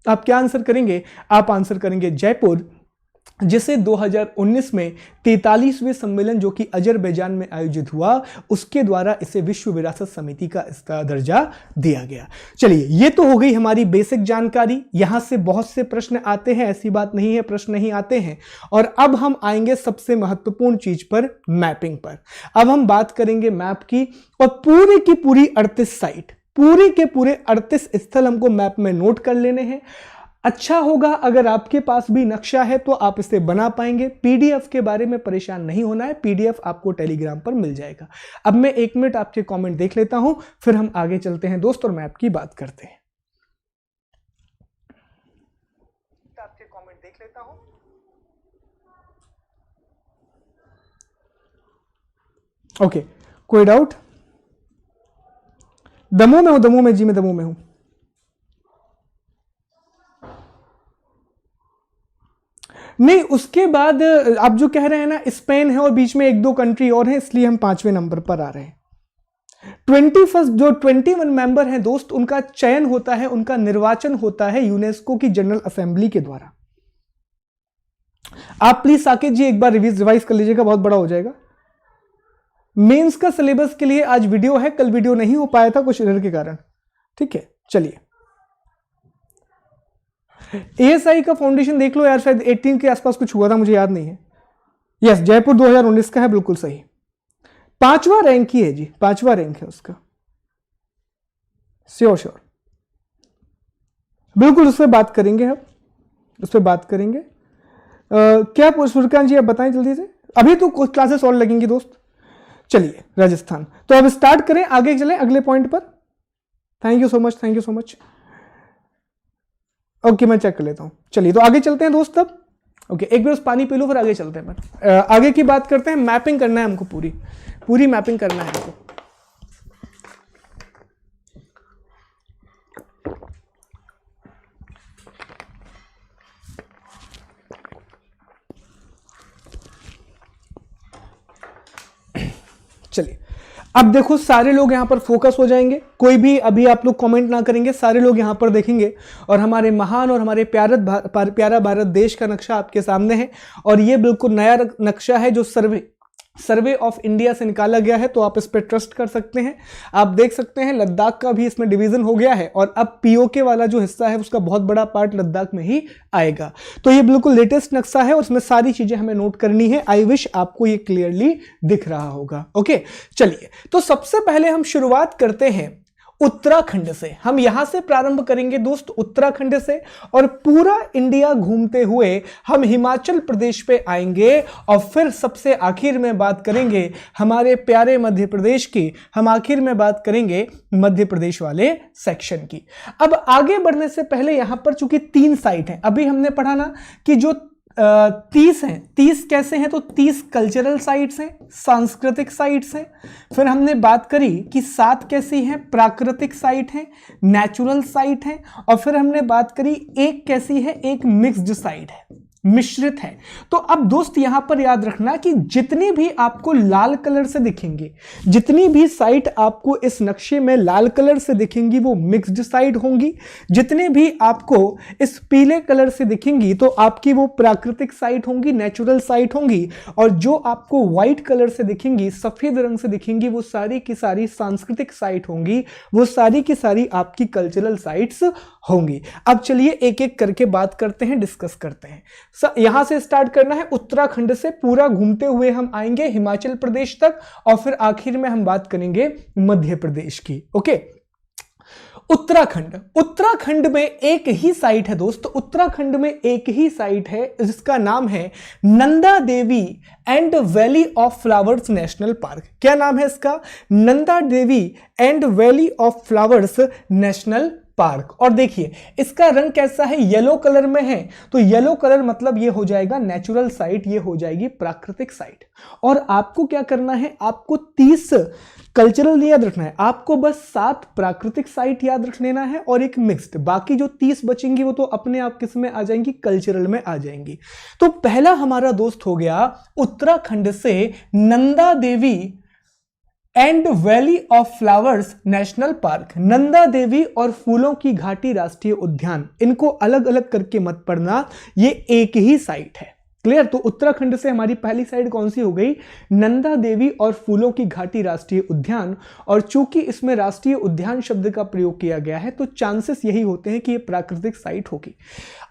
आप क्या आंसर करेंगे? आप आंसर करेंगे जयपुर, जिसे 2019 में 43वें सम्मेलन जो कि अजरबैजान में आयोजित हुआ, उसके द्वारा इसे विश्व विरासत समिति का इसका दर्जा दिया गया। चलिए, ये तो हो गई हमारी बेसिक जानकारी। यहां से बहुत से प्रश्न आते हैं, ऐसी बात नहीं है प्रश्न नहीं आते हैं। और अब हम आएंगे सबसे महत्वपूर्ण चीज पर, मैपिंग पर। अब हम बात करेंगे मैप की, और पूरी की पूरी 38 साइट, पूरे के पूरे 38 स्थल हमको मैप में नोट कर लेने हैं। अच्छा होगा अगर आपके पास भी नक्शा है तो आप इसे बना पाएंगे। पीडीएफ के बारे में परेशान नहीं होना है, पीडीएफ आपको टेलीग्राम पर मिल जाएगा। अब मैं 1 मिनट आपके कमेंट देख लेता हूं, फिर हम आगे चलते हैं दोस्त और मैप की बात करते हैं। आपके कमेंट देख लेता हूं। ओके, कोई डाउट? दमोह में हूं, दमोह में जी, मैं दमोह में हूं। नहीं, उसके बाद आप जो कह रहे हैं ना, स्पेन है और बीच में 1-2 कंट्री और है, इसलिए हम 5वें नंबर पर आ रहे हैं। 21 जो 21 मेंबर हैं दोस्त, उनका चयन होता है, उनका निर्वाचन होता है यूनेस्को की जनरल असेंबली के द्वारा। आप प्लीज साकेत जी एक बार रिवाइज कर लीजिएगा, बहुत बड़ा हो जाएगा। मेंस का सिलेबस के लिए आज वीडियो है, कल वीडियो नहीं हो पाया था कुछ एरर के कारण। ठीक है, चलिए। एएसआई का फाउंडेशन देख लो यार, शायद 18 के आसपास कुछ हुआ था, मुझे याद नहीं है। यस, जयपुर 2019 का है, बिल्कुल सही। 5वां रैंक ही है जी, 5वां रैंक है उसका। श्योर बिल्कुल, उस पर बात करेंगे हम, उस पर बात करेंगे। क्या सूर्यकांत जी आप बताएं जल्दी से, अभी तो कुछ क्लासेस और लगेंगी दोस्त। चलिए, राजस्थान। तो अब स्टार्ट करें, आगे चलें अगले पॉइंट पर। Thank you so much, thank you so much. Okay, मैं चेक कर लेता हूं। चलिए, तो आगे चलते हैं दोस्त। अब ओके, एक गिलास पानी पी लो, फिर आगे चलते हैं। आगे की बात करते हैं। मैपिंग करना है हमको, पूरी मैपिंग करना है हमको। चलिए, अब देखो, सारे लोग यहां पर फोकस हो जाएंगे, कोई भी अभी आप लोग कमेंट ना करेंगे, सारे लोग यहां पर देखेंगे और हमारे महान और हमारे प्यारा भारत देश का नक्शा आपके सामने है। और ये बिल्कुल नया नक्शा है जो सर्वे ऑफ इंडिया से निकाला गया है, तो आप इस पर ट्रस्ट कर सकते हैं। आप देख सकते हैं लद्दाख का भी इसमें डिवीजन हो गया है, और अब पीओके वाला जो हिस्सा है उसका बहुत बड़ा पार्ट लद्दाख में ही आएगा। तो ये बिल्कुल लेटेस्ट नक्शा है और उसमें सारी चीजें हमें नोट करनी है। आई विश आपको ये क्लियरली दिख रहा होगा। ओके, चलिए, तो सबसे पहले हम शुरुआत करते हैं उत्तराखंड से। हम यहां से प्रारंभ करेंगे दोस्त, उत्तराखंड से, और पूरा इंडिया घूमते हुए हम हिमाचल प्रदेश पे आएंगे, और फिर सबसे आखिर में बात करेंगे हमारे प्यारे मध्य प्रदेश की। हम आखिर में बात करेंगे मध्य प्रदेश वाले सेक्शन की। अब आगे बढ़ने से पहले यहां पर चूंकि 3 साइट हैं, अभी हमने पढ़ा ना कि जो 30 हैं, 30 कैसे हैं? तो 30 कल्चरल साइट्स हैं, सांस्कृतिक साइट्स हैं। फिर हमने बात करी कि 7 कैसी हैं? प्राकृतिक साइट हैं, नेचुरल साइट हैं। और फिर हमने बात करी एक कैसी है? एक मिक्स्ड साइट है। मिश्रित है। तो अब दोस्त यहां पर याद रखना कि जितनी भी आपको लाल कलर से दिखेंगे, जितनी भी साइट आपको इस नक्शे में लाल कलर से दिखेंगी वो मिक्स्ड साइट होंगी, जितने भी आपको इस पीले कलर से दिखेंगी तो आपकी वो प्राकृतिक साइट होंगी, नेचुरल साइट होंगी, और जो आपको व्हाइट कलर से दिखेंगी, सफेद रंग से दिखेंगी, वो सारी की सारी सांस्कृतिक साइट होंगी, वो सारी की सारी आपकी कल्चरल साइट्स होंगी। अब चलिए एक एक करके बात करते हैं, डिस्कस करते हैं। यहां से स्टार्ट करना है, उत्तराखंड से पूरा घूमते हुए हम आएंगे हिमाचल प्रदेश तक, और फिर आखिर में हम बात करेंगे मध्य प्रदेश की। ओके, उत्तराखंड में एक ही साइट है दोस्तों, उत्तराखंड में एक ही साइट है जिसका नाम है Nanda Devi and valley of flowers national park. क्या नाम है इसका? Nanda Devi and valley of flowers national park. और देखिए इसका रंग कैसा है, येलो कलर में है, तो येलो कलर मतलब ये हो जाएगा नेचुरल साइट, ये हो जाएगी प्राकृतिक साइट। और आपको क्या करना है, आपको 30 कल्चरल याद रखना है, आपको बस 7 प्राकृतिक साइट याद रख लेना है और एक मिक्स्ड, बाकी जो 30 बचेंगी वो तो अपने आप किस में आ जाएंगी, कल्चरल में आ जाएंगी। तो पहला हमारा दोस्त हो गया उत्तराखंड से Nanda Devi and valley of flowers national park. Nanda Devi और फूलों की घाटी राष्ट्रीय उद्यान, इनको अलग अलग करके मत पढ़ना, ये एक ही साइट है। क्लियर? तो उत्तराखंड से हमारी पहली साइट कौन सी हो गई, नंदा देवी और फूलों की घाटी राष्ट्रीय उद्यान। और चूंकि इसमें राष्ट्रीय उद्यान शब्द का प्रयोग किया गया है तो चांसेस यही होते हैं कि ये प्राकृतिक साइट होगी।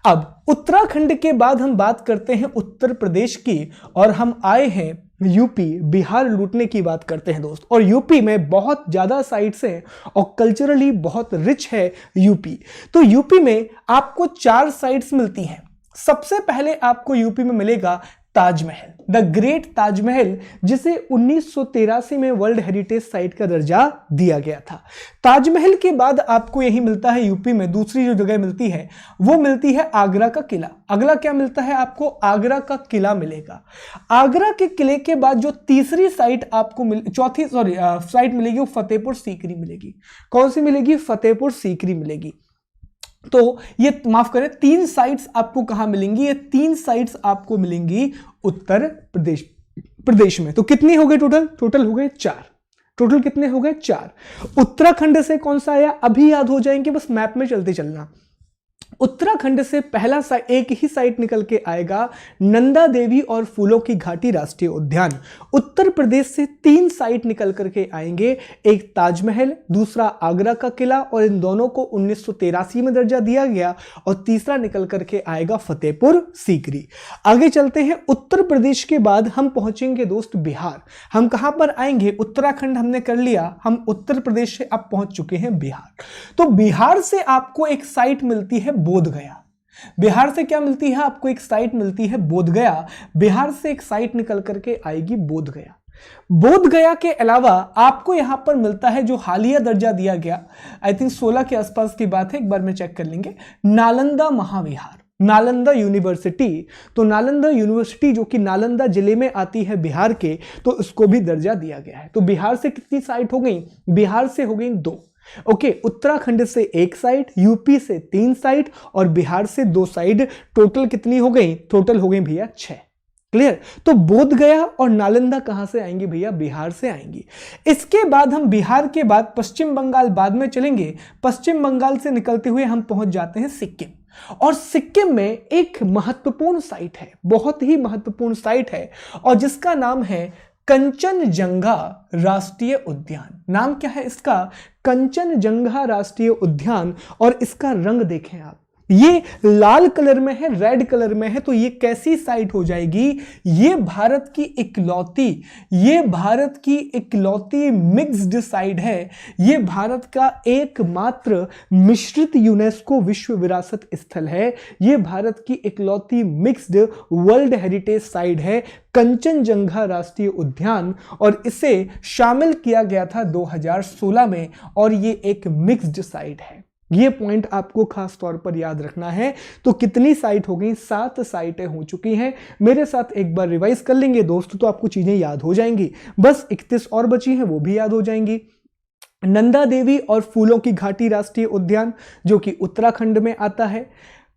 अब उत्तराखंड के बाद हम बात करते हैं उत्तर प्रदेश की, और हम आए हैं यूपी, बिहार लूटने की बात करते हैं दोस्त। और यूपी में बहुत ज्यादा साइट्स हैं और कल्चरली बहुत रिच है यूपी। तो यूपी में आपको 4 साइट्स मिलती हैं। सबसे पहले आपको यूपी में मिलेगा ताजमहल, द ग्रेट ताजमहल, जिसे 1983 में वर्ल्ड हेरिटेज साइट का दर्जा दिया गया था। ताजमहल के बाद आपको यही मिलता है यूपी में, दूसरी जो जगह मिलती है वो मिलती है आगरा का किला। अगला क्या मिलता है आपको, आगरा का किला मिलेगा। आगरा के किले के बाद जो तीसरी साइट आपको चौथी साइट मिलेगी वो फतेहपुर सीकरी मिलेगी। कौन सी मिलेगी, फतेहपुर सीकरी मिलेगी। तो ये माफ करें 3 साइट्स आपको कहां मिलेंगी, ये 3 साइट्स आपको मिलेंगी उत्तर प्रदेश में। तो कितनी हो गई टोटल हो गए 4। टोटल कितने हो गए 4। उत्तराखंड से कौन सा आया, अभी याद हो जाएंगे, बस मैप में चलते चलना। उत्तराखंड से पहला एक ही साइट निकल के आएगा, नंदा देवी और फूलों की घाटी राष्ट्रीय उद्यान। उत्तर प्रदेश से 3 साइट निकल करके आएंगे, एक ताजमहल, दूसरा आगरा का किला, और इन दोनों को 1983 में दर्जा दिया गया, और तीसरा निकल करके आएगा फतेहपुर सीकरी। आगे चलते हैं, उत्तर प्रदेश के बाद हम पहुंचेंगे दोस्त बिहार। हम कहां पर आएंगे, उत्तराखंड हमने कर लिया, हम उत्तर प्रदेश से अब पहुंच चुके हैं बिहार। तो बिहार से आपको एक साइट मिलती है बोधगया। बिहार से क्या मिलती है आपको, एक साइट मिलती है बोधगया। बिहार से एक साइट निकल करके आएगी बोधगया। बोधगया के अलावा आपको यहां पर मिलता है जो हालिया दर्जा दिया गया, आई थिंक 16 के आसपास की बात है, एक बार में चेक कर लेंगे, नालंदा महाविहार, नालंदा यूनिवर्सिटी। तो नालंदा यूनिवर्सिटी जो कि नालंदा जिले में आती है बिहार के, तो इसको भी दर्जा दिया गया है। तो बिहार से कितनी साइट हो गई, बिहार से हो गई 2। ओके, उत्तराखंड से 1 साइट, यूपी से 3 साइट और बिहार से 2 साइट। टोटल कितनी हो गई, टोटल हो गई भैया 6। क्लियर? तो बोधगया और नालंदा कहां से आएंगे भैया, बिहार से आएंगी। इसके बाद हम बिहार के बाद पश्चिम बंगाल बाद में चलेंगे। पश्चिम बंगाल से निकलते हुए हम पहुंच जाते हैं सिक्किम, और सिक्किम में एक महत्वपूर्ण साइट है, बहुत ही महत्वपूर्ण साइट है, और जिसका नाम है कंचनजंगा राष्ट्रीय उद्यान। नाम क्या है इसका, कंचनजंगा राष्ट्रीय उद्यान। और इसका रंग देखें आप, ये लाल कलर में है, रेड कलर में है, तो ये कैसी साइट हो जाएगी, ये भारत की इकलौती मिक्स्ड साइट है। ये भारत का एकमात्र मिश्रित यूनेस्को विश्व विरासत स्थल है। ये भारत की इकलौती मिक्स्ड वर्ल्ड हेरिटेज साइट है, कंचनजंगा राष्ट्रीय उद्यान, और इसे शामिल किया गया था 2016 में, और ये एक मिक्स्ड साइट है। ये पॉइंट आपको खास तौर पर याद रखना है। तो कितनी साइट हो गई, 7 साइटें हो चुकी हैं। मेरे साथ एक बार रिवाइज कर लेंगे दोस्तों तो आपको चीजें याद हो जाएंगी। बस 31 और बची हैं, वो भी याद हो जाएंगी। नंदा देवी और फूलों की घाटी राष्ट्रीय उद्यान जो कि उत्तराखंड में आता है,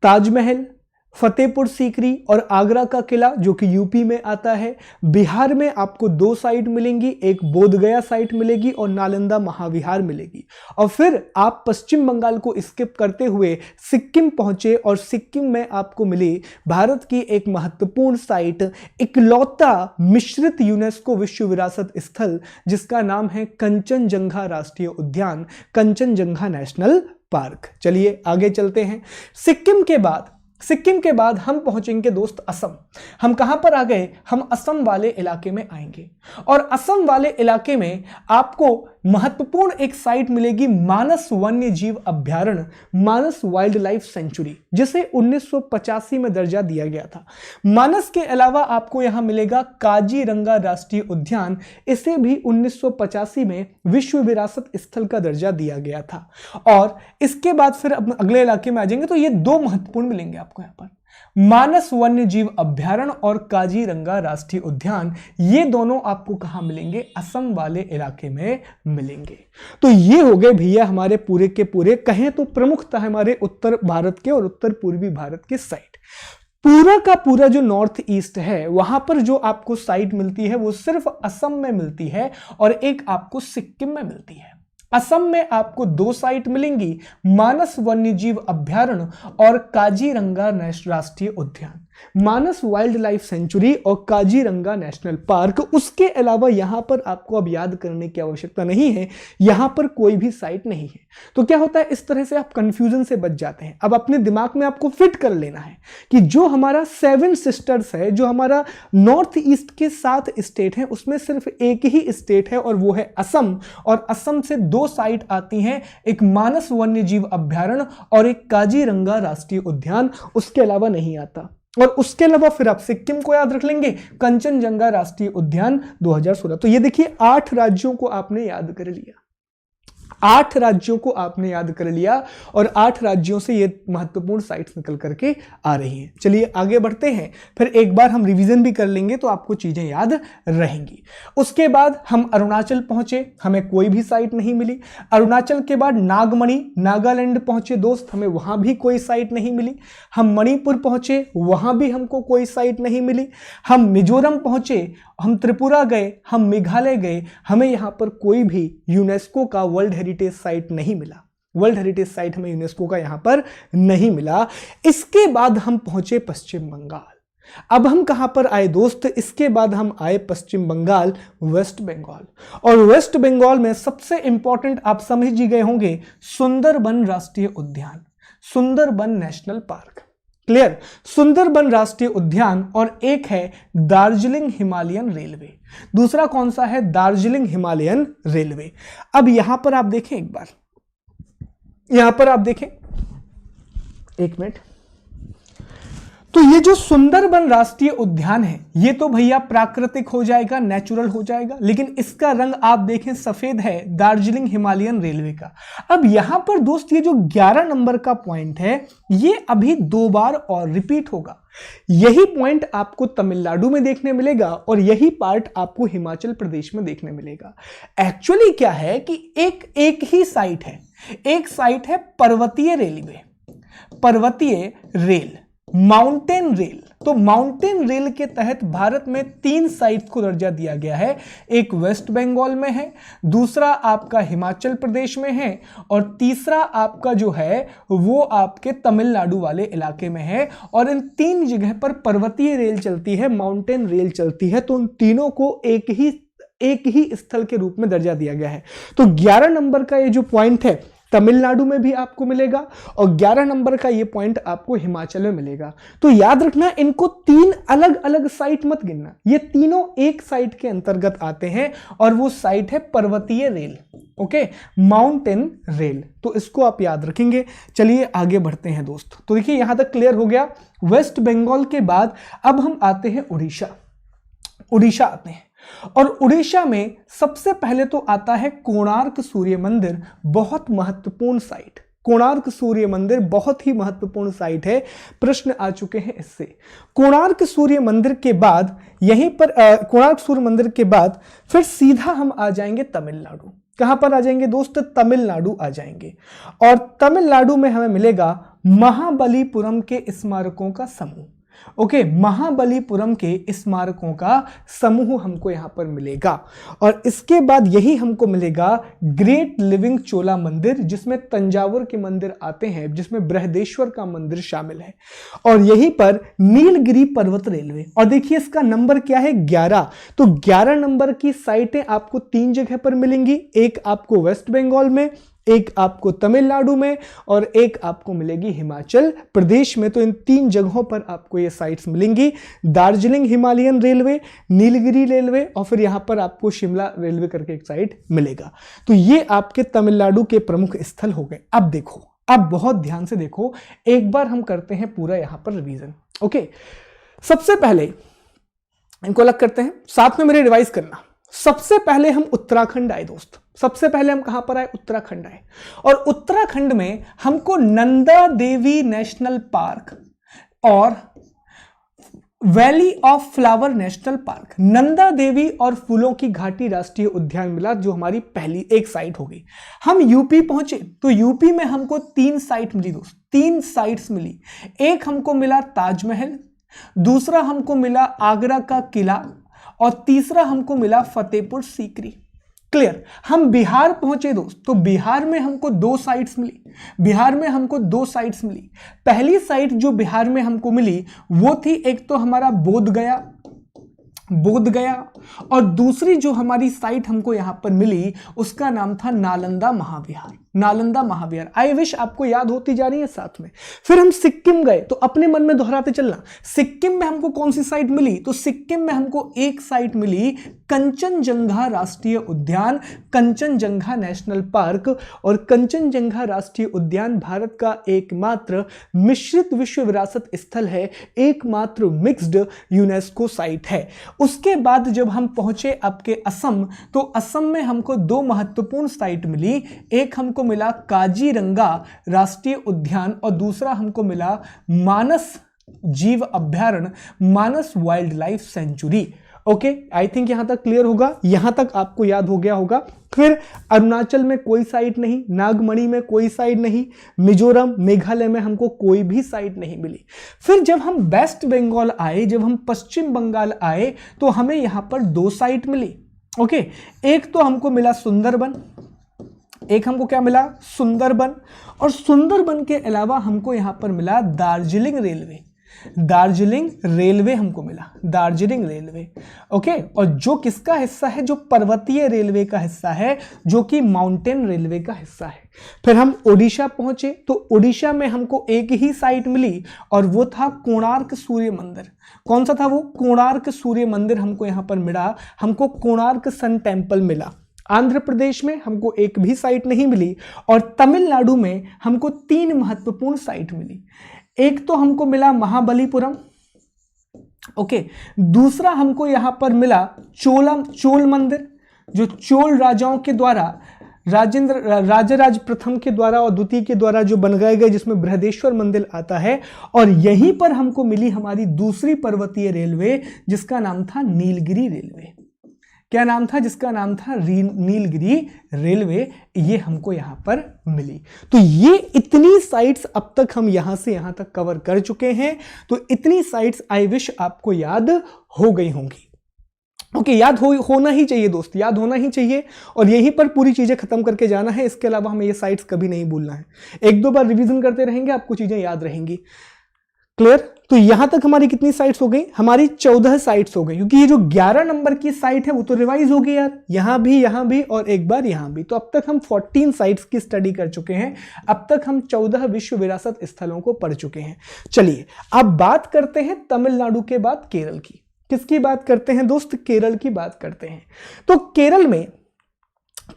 ताजमहल, फतेहपुर सीकरी और आगरा का किला जो कि यूपी में आता है। बिहार में आपको 2 साइट मिलेंगी, एक बोधगया साइट मिलेगी और नालंदा महाविहार मिलेगी। और फिर आप पश्चिम बंगाल को स्किप करते हुए सिक्किम पहुंचे और सिक्किम में आपको मिली भारत की एक महत्वपूर्ण साइट, इकलौता मिश्रित यूनेस्को विश्व विरासत स्थल जिसका नाम है कंचनजंगा राष्ट्रीय उद्यान, कंचनजंगा नेशनल पार्क। चलिए आगे चलते हैं। सिक्किम के बाद हम पहुंचेंगे दोस्त असम। हम कहां पर आ गए? हम असम वाले इलाके में आएंगे और असम वाले इलाके में आपको महत्वपूर्ण एक साइट मिलेगी, मानस वन्य जीव अभ्यारण्य, मानस वाइल्ड लाइफ सेंचुरी, जिसे 1985 में दर्जा दिया गया था। मानस के अलावा आपको यहां मिलेगा काजीरंगा राष्ट्रीय उद्यान, इसे भी 1985 में विश्व विरासत स्थल का दर्जा दिया गया था। और इसके बाद फिर अगले इलाके में आ जाएंगे तो ये 2 महत्वपूर्ण मिलेंगे आपको यहां पर, मानस वन्य जीव अभ्यारण्य और काजीरंगा राष्ट्रीय उद्यान। ये दोनों आपको कहां मिलेंगे? असम वाले इलाके में मिलेंगे। तो ये हो गए भैया हमारे पूरे के पूरे, कहें तो प्रमुखतः हमारे उत्तर भारत के और उत्तर पूर्वी भारत के साइड। पूरा का पूरा जो नॉर्थ ईस्ट है वहां पर जो आपको साइट मिलती है वो सिर्फ असम में मिलती है और एक आपको सिक्किम में मिलती है। असम में आपको 2 साइट मिलेंगी, मानस वन्यजीव अभ्यारण्य और काजीरंगा राष्ट्रीय उद्यान, मानस वाइल्ड लाइफ सेंचुरी और काजीरंगा नेशनल पार्क। उसके अलावा यहां पर आपको अब याद करने की आवश्यकता नहीं है, यहां पर कोई भी साइट नहीं है। तो क्या होता है, इस तरह से आप कंफ्यूजन से बच जाते हैं। अब अपने दिमाग में आपको फिट कर लेना है कि जो हमारा 7 सिस्टर्स है, जो हमारा नॉर्थ ईस्ट के 7 स्टेट हैं, उसमें सिर्फ एक ही स्टेट है और वो है असम। और असम से 2 साइट आती हैं, एक मानस वन्यजीव अभ्यारण्य और एक काजीरंगा राष्ट्रीय उद्यान, उसके अलावा नहीं आता। और उसके अलावा फिर आप सिक्किम को याद रख लेंगे, कंचनजंगा राष्ट्रीय उद्यान 2016। तो ये देखिए 8 राज्यों को आपने याद कर लिया, 8 राज्यों को आपने याद कर लिया और 8 राज्यों से ये महत्वपूर्ण साइट्स निकल करके आ रही हैं। चलिए आगे बढ़ते हैं, फिर एक बार हम रिवीजन भी कर लेंगे तो आपको चीजें याद रहेंगी। उसके बाद हम अरुणाचल पहुंचे, हमें कोई भी साइट नहीं मिली। अरुणाचल के बाद नागमणि, नागालैंड पहुंचे दोस्त, हमें वहां भी कोई साइट नहीं मिली। हम मणिपुर पहुंचे, वहां भी हमको कोई साइट नहीं मिली। हम मिजोरम पहुंचे, हम त्रिपुरा गए, हम मेघालय गए, हमें यहां पर कोई भी यूनेस्को का वर्ल्ड हेरिटेज साइट नहीं मिला। वर्ल्ड हेरिटेज साइट हमें यूनेस्को का यहां पर नहीं मिला। इसके बाद हम पहुंचे पश्चिम बंगाल। अब हम कहां पर आए दोस्त? इसके बाद हम आए पश्चिम बंगाल, वेस्ट बंगाल। और वेस्ट बंगाल में सबसे इंपॉर्टेंट आप समझ ही गए होंगे, सुंदरबन राष्ट्रीय उद्यान, Sundarban national park. Clear? Sundarban राष्ट्रीय उद्यान और एक है दार्जिलिंग हिमालयन रेलवे। दूसरा कौन सा है? Darjeeling Himalayan railway. अब यहां पर आप देखें एक बार, यहां पर आप देखें, एक मिनट। तो ये जो सुंदरबन राष्ट्रीय उद्यान है ये तो भैया प्राकृतिक हो जाएगा, नेचुरल हो जाएगा, लेकिन इसका रंग आप देखें सफेद है, दार्जिलिंग हिमालयन रेलवे का। अब यहां पर दोस्त ये जो 11 नंबर का पॉइंट है ये अभी 2 बार और रिपीट होगा। यही पॉइंट आपको तमिलनाडु में देखने मिलेगा और यही पार्ट आपको हिमाचल प्रदेश में देखने मिलेगा। एक्चुअली क्या है कि एक ही साइट है, एक साइट है पर्वतीय रेलवे, पर्वतीय रेल, माउंटेन रेल। तो माउंटेन रेल के तहत भारत में 3 साइट को दर्जा दिया गया है, एक वेस्ट बंगाल में है, दूसरा आपका हिमाचल प्रदेश में है और तीसरा आपका जो है वो आपके तमिलनाडु वाले इलाके में है। और इन 3 जगह पर पर्वतीय रेल चलती है, माउंटेन रेल चलती है। तो उन तीनों को एक ही स्थल के रूप में दर्जा दिया गया है। तो 11 नंबर का ये जो पॉइंट है तमिलनाडु में भी आपको मिलेगा और 11 नंबर का ये पॉइंट आपको हिमाचल में मिलेगा। तो याद रखना, इनको 3 अलग अलग साइट मत गिनना, ये तीनों एक साइट के अंतर्गत आते हैं और वो साइट है पर्वतीय रेल, ओके, माउंटेन रेल। तो इसको आप याद रखेंगे। चलिए आगे बढ़ते हैं दोस्त। तो देखिए यहां तक क्लियर हो गया। वेस्ट बंगाल के बाद अब हम आते हैं उड़ीसा। उड़ीसा आते हैं और उड़ीसा में सबसे पहले तो आता है कोणार्क सूर्य मंदिर, बहुत महत्वपूर्ण साइट। कोणार्क सूर्य मंदिर बहुत ही महत्वपूर्ण साइट है, प्रश्न आ चुके हैं इससे। कोणार्क सूर्य मंदिर के बाद यहीं पर कोणार्क सूर्य मंदिर के बाद फिर सीधा हम आ जाएंगे तमिलनाडु। कहां पर आ जाएंगे दोस्त? तमिलनाडु आ जाएंगे और तमिलनाडु में हमें मिलेगा महाबलीपुरम के स्मारकों का समूह। ओके, महाबलीपुरम के स्मारकों का समूह हमको यहां पर मिलेगा। और इसके बाद यही हमको मिलेगा ग्रेट लिविंग चोला मंदिर, जिसमें तंजावुर के मंदिर आते हैं, जिसमें बृहदेश्वर का मंदिर शामिल है। और यहीं पर नीलगिरी पर्वत रेलवे। और देखिए इसका नंबर क्या है, 11। तो 11 नंबर की साइटें आपको 3 जगह पर मिलेंगी। एक आपको वेस्ट बंगाल में, एक आपको तमिलनाडु में, और एक आपको मिलेगी हिमाचल प्रदेश में। तो इन 3 जगहों पर आपको ये साइट्स मिलेंगी। Darjeeling Himalayan railway, Nilgiri railway, और फिर यहां पर आपको शिमला रेलवे करके एक साइट मिलेगा। तो ये आपके तमिलनाडु के प्रमुख स्थल हो गए। अब देखो, अब बहुत ध्यान से देखो, एक बार हम करते हैं पूरा यहां पर रिवीजन। ओके, सबसे पहले इनको अलग करते हैं, साथ में मेरे रिवाइज करना। सबसे पहले हम उत्तराखंड आए दोस्त, सबसे पहले हम कहां पर आए, उत्तराखंड आए। और उत्तराखंड में हमको नंदा देवी नेशनल पार्क और valley of flower national park, Nanda Devi और फूलों की घाटी राष्ट्रीय उद्यान मिला, जो हमारी पहली एक साइट हो गई। हम यूपी पहुंचे तो यूपी में हमको 3 साइट मिली दोस्त, 3 साइट्स मिली। एक हमको मिला ताजमहल, दूसरा हमको मिला आगरा का किला, और तीसरा हमको मिला फतेहपुर सीकरी। क्लियर। हम बिहार पहुंचे दोस्त, तो बिहार में हमको 2 साइट्स मिली। बिहार में हमको 2 साइट्स मिली। पहली साइट जो बिहार में हमको मिली वो थी, एक तो हमारा बोध गया, और दूसरी जो हमारी साइट हमको यहां पर मिली उसका नाम था नालंदा महाविहार। नालंदा महाविहार, आई विश आपको याद होती जा रही है साथ में। फिर हम सिक्किम गए, तो अपने मन में दोहराते चलना। सिक्किम में हमको कौन सी साइट मिली, तो सिक्किम में हमको एक साइट मिली कंचनजंगा राष्ट्रीय उद्यान, कंचनजंगा नेशनल पार्क। और कंचनजंगा राष्ट्रीय उद्यान भारत का एकमात्र मिश्रित विश्व विरासत स्थल है, एकमात्र मिक्स्ड यूनेस्को साइट है। उसके बाद जब हम पहुंचे आपके असम, तो असम में हमको 2 महत्वपूर्ण साइट मिली। एक हमको मिला काजीरंगा राष्ट्रीय उद्यान, और दूसरा हमको मिला मानस जीव अभ्यारण्य, Manas wildlife sanctuary. Okay, I think यहां तक क्लियर होगा, यहां तक आपको याद हो गया होगा। फिर अरुणाचल में कोई साइट नहीं, नागमणि में कोई साइट नहीं, मिजोरम मेघालय में हमको कोई भी साइट नहीं मिली। फिर जब हम वेस्ट बंगाल आए, जब हम पश्चिम बंगाल आए, तो हमें यहां पर 2 साइट मिली। ओके, एक तो हमको मिला सुंदरबन, एक हमको क्या मिला, सुंदरबन। और सुंदरबन के अलावा हमको यहां पर मिला दार्जिलिंग रेलवे, दार्जिलिंग रेलवे हमको मिला, दार्जिलिंग रेलवे। ओके, और जो किसका हिस्सा है, जो पर्वतीय रेलवे का हिस्सा है, जो कि माउंटेन रेलवे का हिस्सा है। फिर हम ओडिशा पहुंचे, तो ओडिशा में हमको एक ही साइट मिली, और वो था कोणार्क सूर्य मंदिर। कौन सा था वो, कोणार्क सूर्य मंदिर हमको यहां पर मिला, हमको कोणार्क सन टेम्पल मिला। आंध्र प्रदेश में हमको एक भी साइट नहीं मिली, और तमिलनाडु में हमको 3 महत्वपूर्ण साइट मिली। एक तो हमको मिला महाबलीपुरम, ओके, दूसरा हमको यहां पर मिला चोल मंदिर, जो चोल राजाओं के द्वारा, राजराज प्रथम के द्वारा और द्वितीय के द्वारा जो बनवाए गए, जिसमें बृहदेश्वर मंदिर आता है। और यहीं पर हमको मिली हमारी दूसरी पर्वतीय रेलवे, जिसका नाम था नीलगिरी रेलवे। क्या नाम था, जिसका नाम था नीलगिरी रेलवे। ये हमको यहां पर मिली। तो ये इतनी साइट्स अब तक हम यहां से यहां तक कवर कर चुके हैं। तो इतनी साइट्स आई विश आपको याद हो गई होंगी। ओके, याद होना ही चाहिए दोस्त, याद होना ही चाहिए, और यहीं पर पूरी चीजें खत्म करके जाना है। इसके अलावा हमें ये साइट्स कभी नहीं भूलना है। 1-2 बार रिवीजन करते रहेंगे, आपको चीजें याद रहेंगी। क्लियर। तो यहां तक हमारी कितनी साइट्स हो गई, हमारी 14 साइट्स हो गई, क्योंकि ये जो 11 नंबर की साइट है वो तो रिवाइज हो गई यार, यहां भी और एक बार यहां भी। तो अब तक हम 14 साइट्स की स्टडी कर चुके हैं। अब तक हम 14 विश्व विरासत स्थलों को पढ़ चुके हैं। चलिए अब बात करते हैं तमिलनाडु के बाद केरल की। किसकी बात करते हैं दोस्त, केरल की बात करते हैं। तो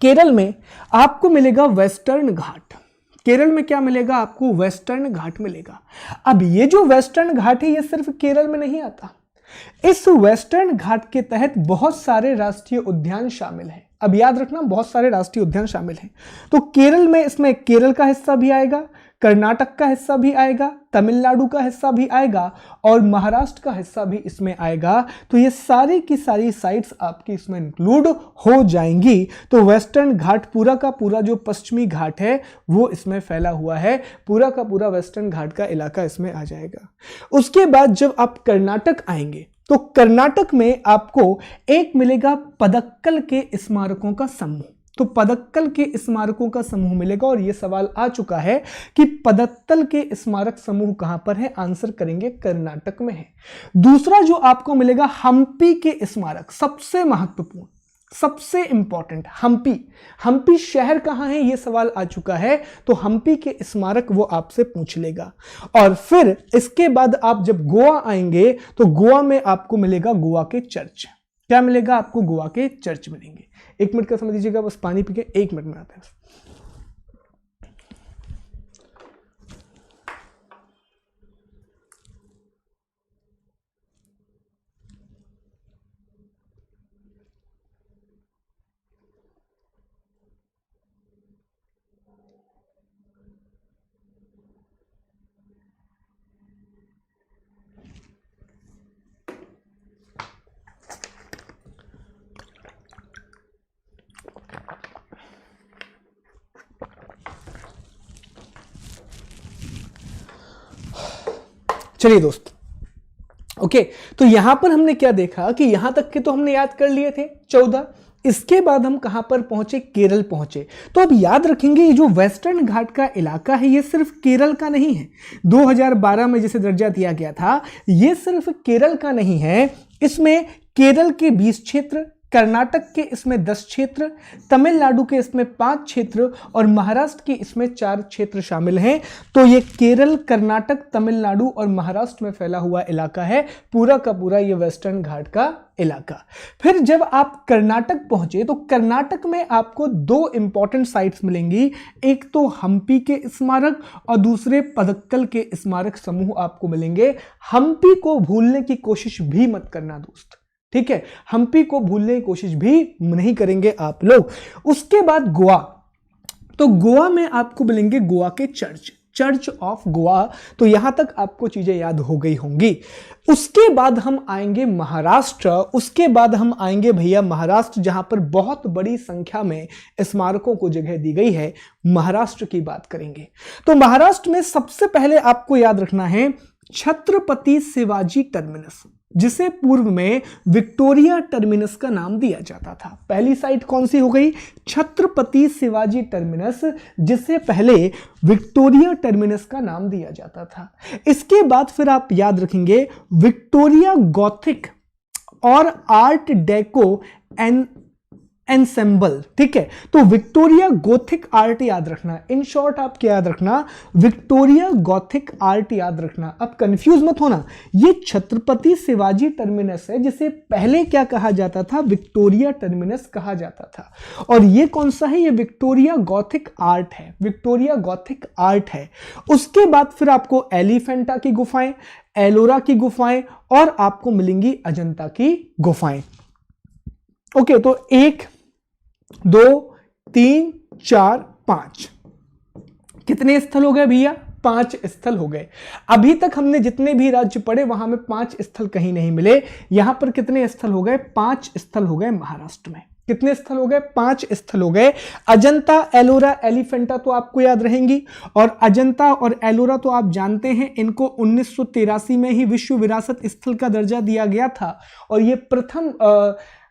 केरल में आपको मिलेगा वेस्टर्न घाट। केरल में क्या मिलेगा आपको, वेस्टर्न घाट मिलेगा। अब ये जो वेस्टर्न घाट है ये सिर्फ केरल में नहीं आता। इस वेस्टर्न घाट के तहत बहुत सारे राष्ट्रीय उद्यान शामिल हैं। अब याद रखना, बहुत सारे राष्ट्रीय उद्यान शामिल हैं। तो केरल में इसमें केरल का हिस्सा भी आएगा, कर्नाटक का हिस्सा भी आएगा, तमिलनाडु का हिस्सा भी आएगा और महाराष्ट्र का हिस्सा भी इसमें आएगा। तो ये सारी की सारी साइट्स आपकी इसमें इंक्लूड हो जाएंगी। तो वेस्टर्न घाट पूरा का पूरा जो पश्चिमी घाट है वो इसमें फैला हुआ है, पूरा का पूरा वेस्टर्न घाट का इलाका इसमें आ जाएगा। उसके बाद जब आप कर्नाटक आएंगे तो कर्नाटक में आपको एक मिलेगा पदक्कल के स्मारकों का समूह। तो पदक्कल के स्मारकों का समूह मिलेगा और यह सवाल आ चुका है कि पदक्कल के स्मारक समूह कहां पर है, आंसर करेंगे कर्नाटक में है। दूसरा जो आपको मिलेगा हम्पी के स्मारक, सबसे महत्वपूर्ण, सबसे इंपॉर्टेंट हम्पी। हम्पी शहर कहां है यह सवाल आ चुका है, तो हम्पी के स्मारक वो आपसे पूछ लेगा। और फिर इसके बाद आप जब गोवा आएंगे तो गोवा में आपको मिलेगा गोवा के चर्च। क्या मिलेगा आपको? गोवा के चर्च मिलेंगे। 1 मिनट का समझ दीजिएगा, बस पानी पी के 1 मिनट में आते हैं। चलिए दोस्त, ओके, तो यहां पर हमने क्या देखा कि यहां तक के तो हमने याद कर लिए थे 14। इसके बाद हम कहां पर पहुंचे? केरल पहुंचे। तो अब याद रखेंगे ये जो वेस्टर्न घाट का इलाका है ये सिर्फ केरल का नहीं है। 2012 में जिसे दर्जा दिया गया था ये सिर्फ केरल का नहीं है, इसमें केरल के 20 क्षेत्र, कर्नाटक के इसमें 10 क्षेत्र, तमिलनाडु के इसमें 5 क्षेत्र और महाराष्ट्र के इसमें 4 क्षेत्र शामिल हैं। तो ये केरल, कर्नाटक, तमिलनाडु और महाराष्ट्र में फैला हुआ इलाका है, पूरा का पूरा ये वेस्टर्न घाट का इलाका। फिर जब आप कर्नाटक पहुंचे तो कर्नाटक में आपको 2 इंपॉर्टेंट साइट्स मिलेंगी, एक तो हम्पी के स्मारक और दूसरे पदक्कल के स्मारक समूह आपको मिलेंगे। हम्पी को भूलने की कोशिश भी मत करना दोस्त, ठीक है? हम्पी को भूलने की कोशिश भी नहीं करेंगे आप लोग। उसके बाद गोवा, तो गोवा में आपको मिलेंगे गोवा के चर्च, चर्च ऑफ गोवा। तो यहां तक आपको चीजें याद हो गई होंगी। उसके बाद हम आएंगे महाराष्ट्र। उसके बाद हम आएंगे भैया महाराष्ट्र, जहां पर बहुत बड़ी संख्या में स्मारकों को जगह दी गई है। महाराष्ट्र की बात करेंगे तो महाराष्ट्र में सबसे पहले आपको याद रखना है छत्रपति शिवाजी टर्मिनस, जिसे पूर्व में विक्टोरिया टर्मिनस का नाम दिया जाता था। पहली साइट कौन सी हो गई? छत्रपति शिवाजी टर्मिनस, जिसे पहले विक्टोरिया टर्मिनस का नाम दिया जाता था। इसके बाद फिर आप याद रखेंगे विक्टोरिया गॉथिक और आर्ट डेको एनसेंबल, ठीक है? तो विक्टोरिया गोथिक आर्ट याद रखना। इन शॉर्ट आप क्या याद रखना? विक्टोरिया गॉथिक आर्ट याद रखना। अब कंफ्यूज मत होना, ये छत्रपति शिवाजी टर्मिनस है जिसे पहले क्या कहा जाता था? विक्टोरिया टर्मिनस कहा जाता था। और ये कौन सा है? ये विक्टोरिया गॉथिक आर्ट है, विक्टोरिया गॉथिक आर्ट है। उसके बाद फिर आपको एलिफेंटा की गुफाएं, एलोरा की गुफाएं और आपको मिलेंगी अजंता की गुफाएं। ओके, तो 1 2 3 4 5 कितने स्थल हो गए भैया? 5 स्थल हो गए। अभी तक हमने जितने भी राज्य पढ़े वहां में 5 स्थल कहीं नहीं मिले। यहां पर कितने स्थल हो गए? 5 स्थल हो गए महाराष्ट्र में। कितने स्थल हो गए? 5 स्थल हो गए। अजंता, एलोरा, एलिफेंटा तो आपको याद रहेंगी, और अजंता और एलोरा तो आप जानते हैं, इनको 1983 में ही विश्व विरासत स्थल का दर्जा दिया गया था और ये प्रथम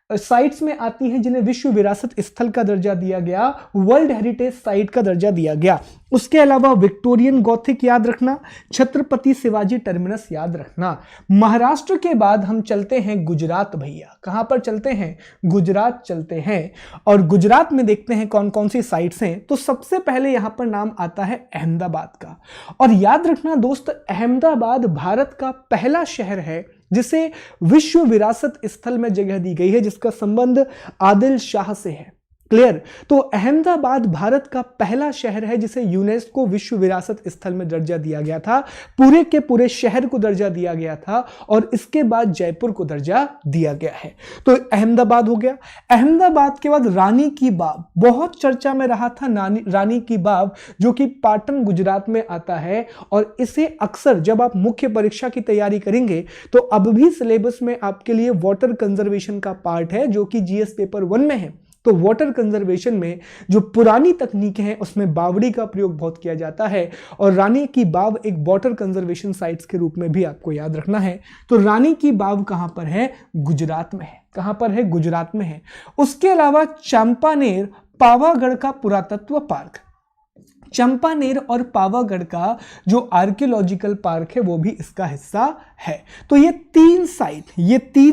साइट्स में आती हैं जिन्हें विश्व विरासत स्थल का दर्जा दिया गया, वर्ल्ड हेरिटेज साइट का दर्जा दिया गया। उसके अलावा विक्टोरियन गॉथिक याद रखना, छत्रपति शिवाजी टर्मिनस याद रखना। महाराष्ट्र के बाद हम चलते हैं गुजरात भैया। कहां पर चलते हैं? गुजरात चलते हैं और गुजरात में देखते हैं कौन कौन सी साइट्स हैं। तो सबसे पहले यहां पर नाम आता है अहमदाबाद का। और याद रखना दोस्त, अहमदाबाद भारत का पहला शहर है जिसे विश्व विरासत स्थल में जगह दी गई है, जिसका संबंध आदिल शाह से है। क्लियर। तो अहमदाबाद भारत का पहला शहर है जिसे यूनेस्को विश्व विरासत स्थल में दर्जा दिया गया था, पूरे के पूरे शहर को दर्जा दिया गया था, और इसके बाद जयपुर को दर्जा दिया गया है। तो अहमदाबाद हो गया। अहमदाबाद के बाद रानी की बाव, बहुत चर्चा में रहा था रानी की बाव, जो कि पाटन गुजरात में आता है, और इसे अक्सर जब आप मुख्य परीक्षा की तैयारी करेंगे तो अब भी सिलेबस में आपके लिए वाटर कंजर्वेशन का पार्ट है, जो कि जीएस पेपर 1 में है। तो वाटर कंजर्वेशन में जो पुरानी तकनीकें हैं उसमें बावड़ी का प्रयोग बहुत किया जाता है, और रानी की बाव एक वाटर कंजर्वेशन साइट्स के रूप में भी आपको याद रखना है। तो रानी की बाव कहां पर है? गुजरात में है। कहां पर है? गुजरात में है। उसके अलावा चंपानेर पावागढ़ का पुरातत्व पार्क, चंपानेर और पावागढ़ का जो आर्कियोलॉजिकल पार्क है वो भी इसका हिस्सा है। तो ये तीन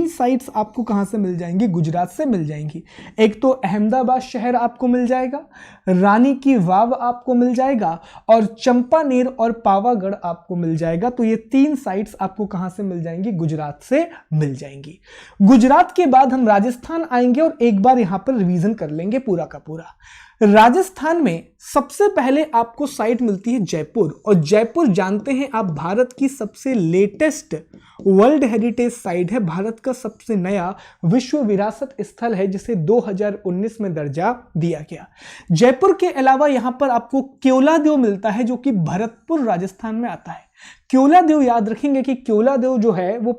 साइट्स आपको कहां से मिल जाएंगी? गुजरात से मिल जाएंगी। एक तो अहमदाबाद शहर आपको मिल जाएगा, रानी की वाव आपको मिल जाएगा, और चंपानेर और पावागढ़ आपको मिल जाएगा। तो ये 3 साइट्स आपको कहां से मिल जाएंगी? गुजरात से मिल जाएंगी। गुजरात के बाद हम राजस्थान आएंगे और एक बार यहां पर रिवीजन कर लेंगे पूरा का पूरा। राजस्थान में सबसे पहले आपको साइट मिलती है जयपुर, और जयपुर जानते हैं आप भारत की सबसे लेटेस्ट वर्ल्ड हेरिटेज साइट है, भारत का सबसे नया विश्व विरासत स्थल है, जिसे 2019 में दर्जा दिया गया। जयपुर के अलावा यहां पर आपको केवलादेव मिलता है, जो कि भरतपुर राजस्थान में आता है। केवलादेव याद रखेंगे कि केवलादेव जो है वो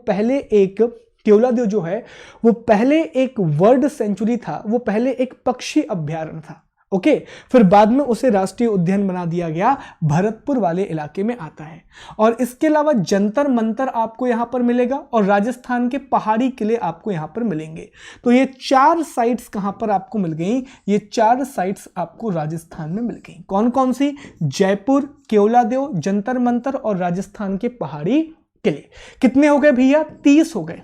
पहले एक बर्ड सेंचुरी था, वो पहले एक पक्षी अभ्यारण्य था। ओके, फिर बाद में उसे राष्ट्रीय उद्यान बना दिया गया, भरतपुर वाले इलाके में आता है। और इसके अलावा जंतर मंतर आपको यहां पर मिलेगा, और राजस्थान के पहाड़ी किले आपको यहां पर मिलेंगे। तो ये 4 साइट्स कहां पर आपको मिल गई? ये 4 साइट्स आपको राजस्थान में मिल गई। कौन कौन सी? जयपुर, केवलादेव, जंतर मंतर और राजस्थान के पहाड़ी किले। कितने हो गए भैया? 30 हो गए।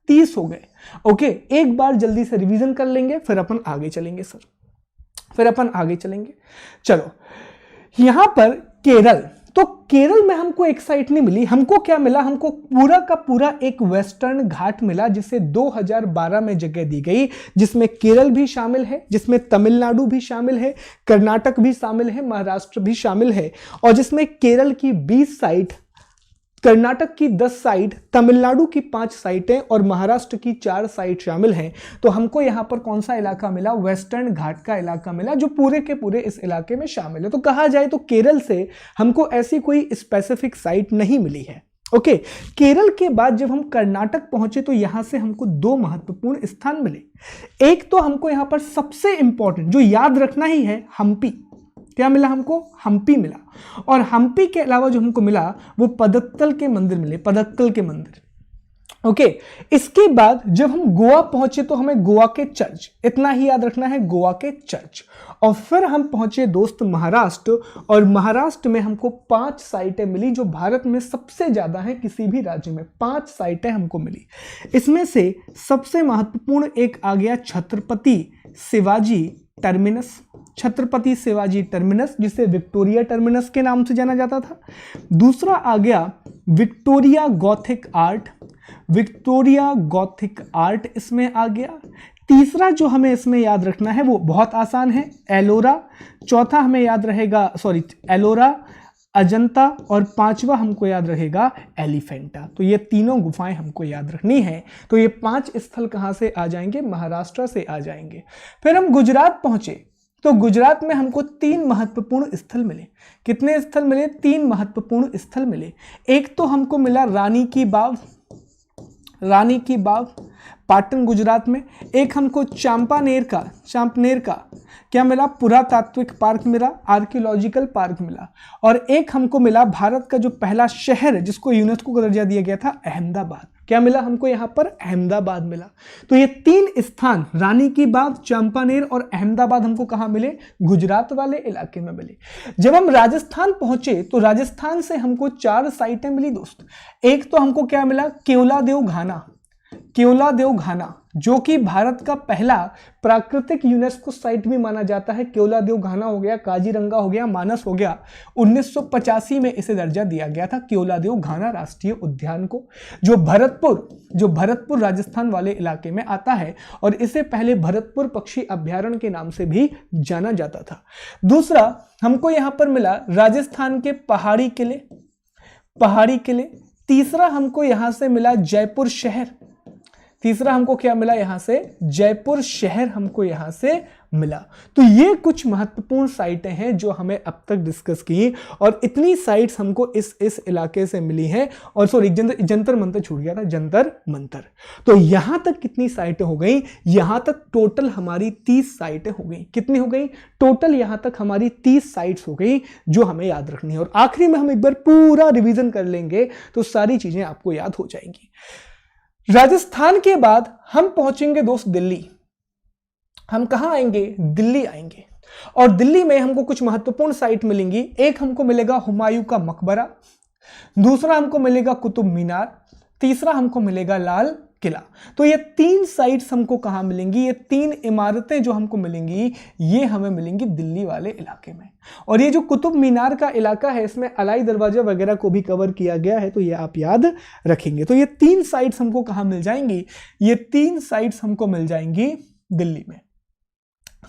30 हो गए। ओके, एक बार जल्दी से रिवीजन कर लेंगे, फिर अपन आगे चलेंगे सर, चलो यहां पर केरल। तो केरल में हमको एक साइट नहीं मिली, हमको क्या मिला? हमको पूरा का पूरा एक वेस्टर्न घाट मिला, जिसे 2012 में जगह दी गई, जिसमें केरल भी शामिल है, जिसमें तमिलनाडु भी शामिल है, कर्नाटक भी शामिल है, महाराष्ट्र भी शामिल है, और जिसमें केरल की 20 साइट, कर्नाटक की 10 साइट, तमिलनाडु की 5 साइटें और महाराष्ट्र की 4 साइट शामिल हैं। तो हमको यहां पर कौन सा इलाका मिला? वेस्टर्न घाट का इलाका मिला, जो पूरे के पूरे इस इलाके में शामिल है। तो कहा जाए तो केरल से हमको ऐसी कोई स्पेसिफिक साइट नहीं मिली है। ओके, केरल के बाद जब हम कर्नाटक पहुंचे तो यहां से हमको 2 महत्वपूर्ण स्थान मिले। एक तो हमको यहां पर सबसे इंपॉर्टेंट जो याद रखना ही है, हम्पी। क्या मिला हमको? हम्पी मिला। और हम्पी के अलावा जो हमको मिला वो पदक्कल के मंदिर मिले, पदक्कल के मंदिर। ओके, इसके बाद जब हम गोवा पहुंचे तो हमें गोवा के चर्च, इतना ही याद रखना है, गोवा के चर्च। और फिर हम पहुंचे दोस्त महाराष्ट्र, और महाराष्ट्र में हमको 5 साइटें मिली, जो भारत में सबसे ज्यादा है किसी भी राज्य में। 5 साइटें हमको मिली। इसमें से सबसे महत्वपूर्ण एक आ गया छत्रपति शिवाजी टर्मिनस, छत्रपति शिवाजी टर्मिनस, जिसे विक्टोरिया टर्मिनस के नाम से जाना जाता था। दूसरा आ गया Victoria Gothic art, Victoria Gothic art इसमें आ गया। तीसरा जो हमें इसमें याद रखना है वो बहुत आसान है, एलोरा। चौथा हमें याद रहेगा, एलोरा, अजंता, और 5वां हमको याद रहेगा एलिफेंटा। तो ये तीनों गुफाएं हमको याद रखनी है। तो ये 5 स्थल कहां से आ जाएंगे? महाराष्ट्र से आ जाएंगे। फिर हम गुजरात पहुंचे तो गुजरात में हमको 3 महत्वपूर्ण स्थल मिले। कितने स्थल मिले? 3 महत्वपूर्ण स्थल मिले। एक तो हमको मिला रानी की बाव, रानी की बाव पाटन गुजरात में। एक हमको चांपानेर का क्या मिला? पुरातात्विक पार्क मिला, आर्कियोलॉजिकल पार्क मिला। और एक हमको मिला भारत का जो पहला शहर जिसको यूनेस्को का दर्जा दिया गया था, अहमदाबाद। क्या मिला हमको? यहां पर अहमदाबाद मिला। तो ये 3 स्थान, रानी की बाव, चंपानेर और अहमदाबाद, हमको कहां मिले? गुजरात वाले इलाके में मिले। जब हम राजस्थान पहुंचे तो राजस्थान से हमको 4 साइटें मिली दोस्त। एक तो हमको क्या मिला? केवलादेव घाना, केओलादेव घाना, जो कि भारत का पहला प्राकृतिक यूनेस्को साइट भी माना जाता है। केओलादेव घाना हो गया, काजीरंगा हो गया, मानस हो गया। 1985 में इसे दर्जा दिया गया था केओलादेव घाना राष्ट्रीय उद्यान को, जो भरतपुर राजस्थान वाले इलाके में आता है, और इसे पहले भरतपुर पक्षी अभ्यारण्य के नाम से भी जाना जाता था। दूसरा हमको यहां पर मिला राजस्थान के पहाड़ी किले। तीसरा हमको यहां से मिला जयपुर शहर। तीसरा हमको क्या मिला यहां से? जयपुर शहर हमको यहां से मिला। तो ये कुछ महत्वपूर्ण साइटें हैं जो हमें अब तक डिस्कस की, और इतनी साइट्स हमको इस इलाके से मिली हैं। और सॉरी, जंतर मंतर छूट गया था, जंतर मंतर। तो यहां तक कितनी साइटें हो गई? यहां तक टोटल हमारी 30 साइटें हो गई। कितनी हो गई? टोटल यहां तक हमारी 30 साइट्स हो गई जो हमें याद रखनी है। और आखिरी में हम एक बार पूरा रिवीजन कर लेंगे तो सारी चीजें आपको याद हो जाएंगी। राजस्थान के बाद हम पहुंचेंगे दोस्त दिल्ली। हम कहां आएंगे? दिल्ली आएंगे। और दिल्ली में हमको कुछ महत्वपूर्ण साइट मिलेंगी। एक हमको मिलेगा हुमायूं का मकबरा, दूसरा हमको मिलेगा कुतुब मीनार, तीसरा हमको मिलेगा लाल किला। तो ये 3 साइट्स हमको कहां मिलेंगी? ये 3 इमारतें जो हमको मिलेंगी ये हमें मिलेंगी दिल्ली वाले इलाके में। और ये जो कुतुब मीनार का इलाका है इसमें अलाई दरवाजा वगैरह को भी कवर किया गया है, तो ये आप याद रखेंगे। तो ये 3 साइट्स हमको कहां मिल जाएंगी? ये 3 साइट्स हमको मिल जाएंगी दिल्ली में,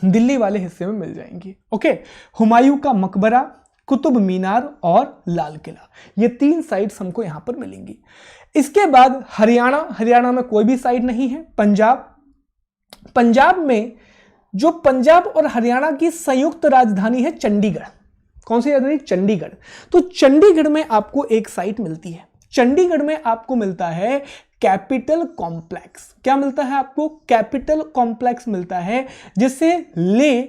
दिल्ली वाले हिस्से में मिल जाएंगी। ओके, हुमायूं का मकबरा, कुतुब मीनार और लाल किला, ये 3 साइट्स हमको यहां पर मिलेंगी। इसके बाद हरियाणा में कोई भी साइट नहीं है। पंजाब में जो पंजाब और हरियाणा की संयुक्त राजधानी है चंडीगढ़। कौन सी राजधानी? चंडीगढ़। तो चंडीगढ़ में आपको एक साइट मिलती है। चंडीगढ़ में आपको मिलता है कैपिटल कॉम्प्लेक्स। क्या मिलता है आपको? कैपिटल कॉम्प्लेक्स मिलता है, जिसे ले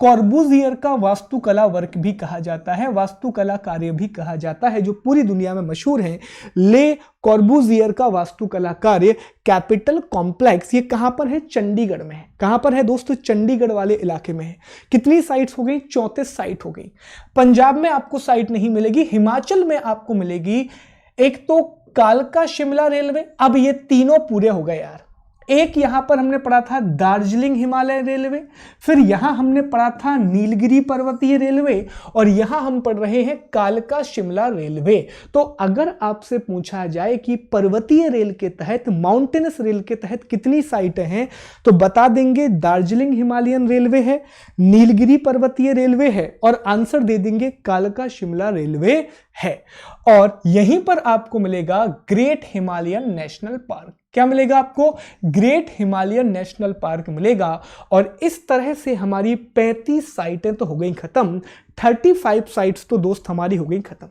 कॉर्बुजियर का वास्तुकला वर्क भी कहा जाता है, वास्तुकला कार्य भी कहा जाता है, जो पूरी दुनिया में मशहूर है। ले कॉर्बुजियर का वास्तुकला कार्य कैपिटल कॉम्प्लेक्स, ये कहां पर है? चंडीगढ़ में है। कहां पर है दोस्तों? चंडीगढ़ वाले इलाके में है। कितनी साइट्स हो गई? 34 साइट हो गई। पंजाब में आपको साइट नहीं मिलेगी, हिमाचल में आपको मिलेगी। एक तो कालका शिमला रेलवे, अब ये तीनों पूरे हो गए यार। एक यहां पर हमने पढ़ा था दार्जिलिंग हिमालय रेलवे, फिर यहां हमने पढ़ा था नीलगिरी पर्वतीय रेलवे, और यहां हम पढ़ रहे हैं कालका शिमला रेलवे। तो अगर आपसे पूछा जाए कि पर्वतीय रेल के तहत, माउंटेनस रेल के तहत कितनी साइटें हैं, तो बता देंगे दार्जिलिंग हिमालयन रेलवे है, नीलगिरी पर्वतीय रेलवे है, और आंसर दे देंगे कालका शिमला रेलवे है। और यहीं पर आपको मिलेगा ग्रेट हिमालयन नेशनल पार्क। क्या मिलेगा आपको? ग्रेट हिमालयन नेशनल पार्क मिलेगा। और इस तरह से हमारी 35 साइटें तो हो गई खत्म। 35 साइट्स तो दोस्त हमारी हो गई खत्म।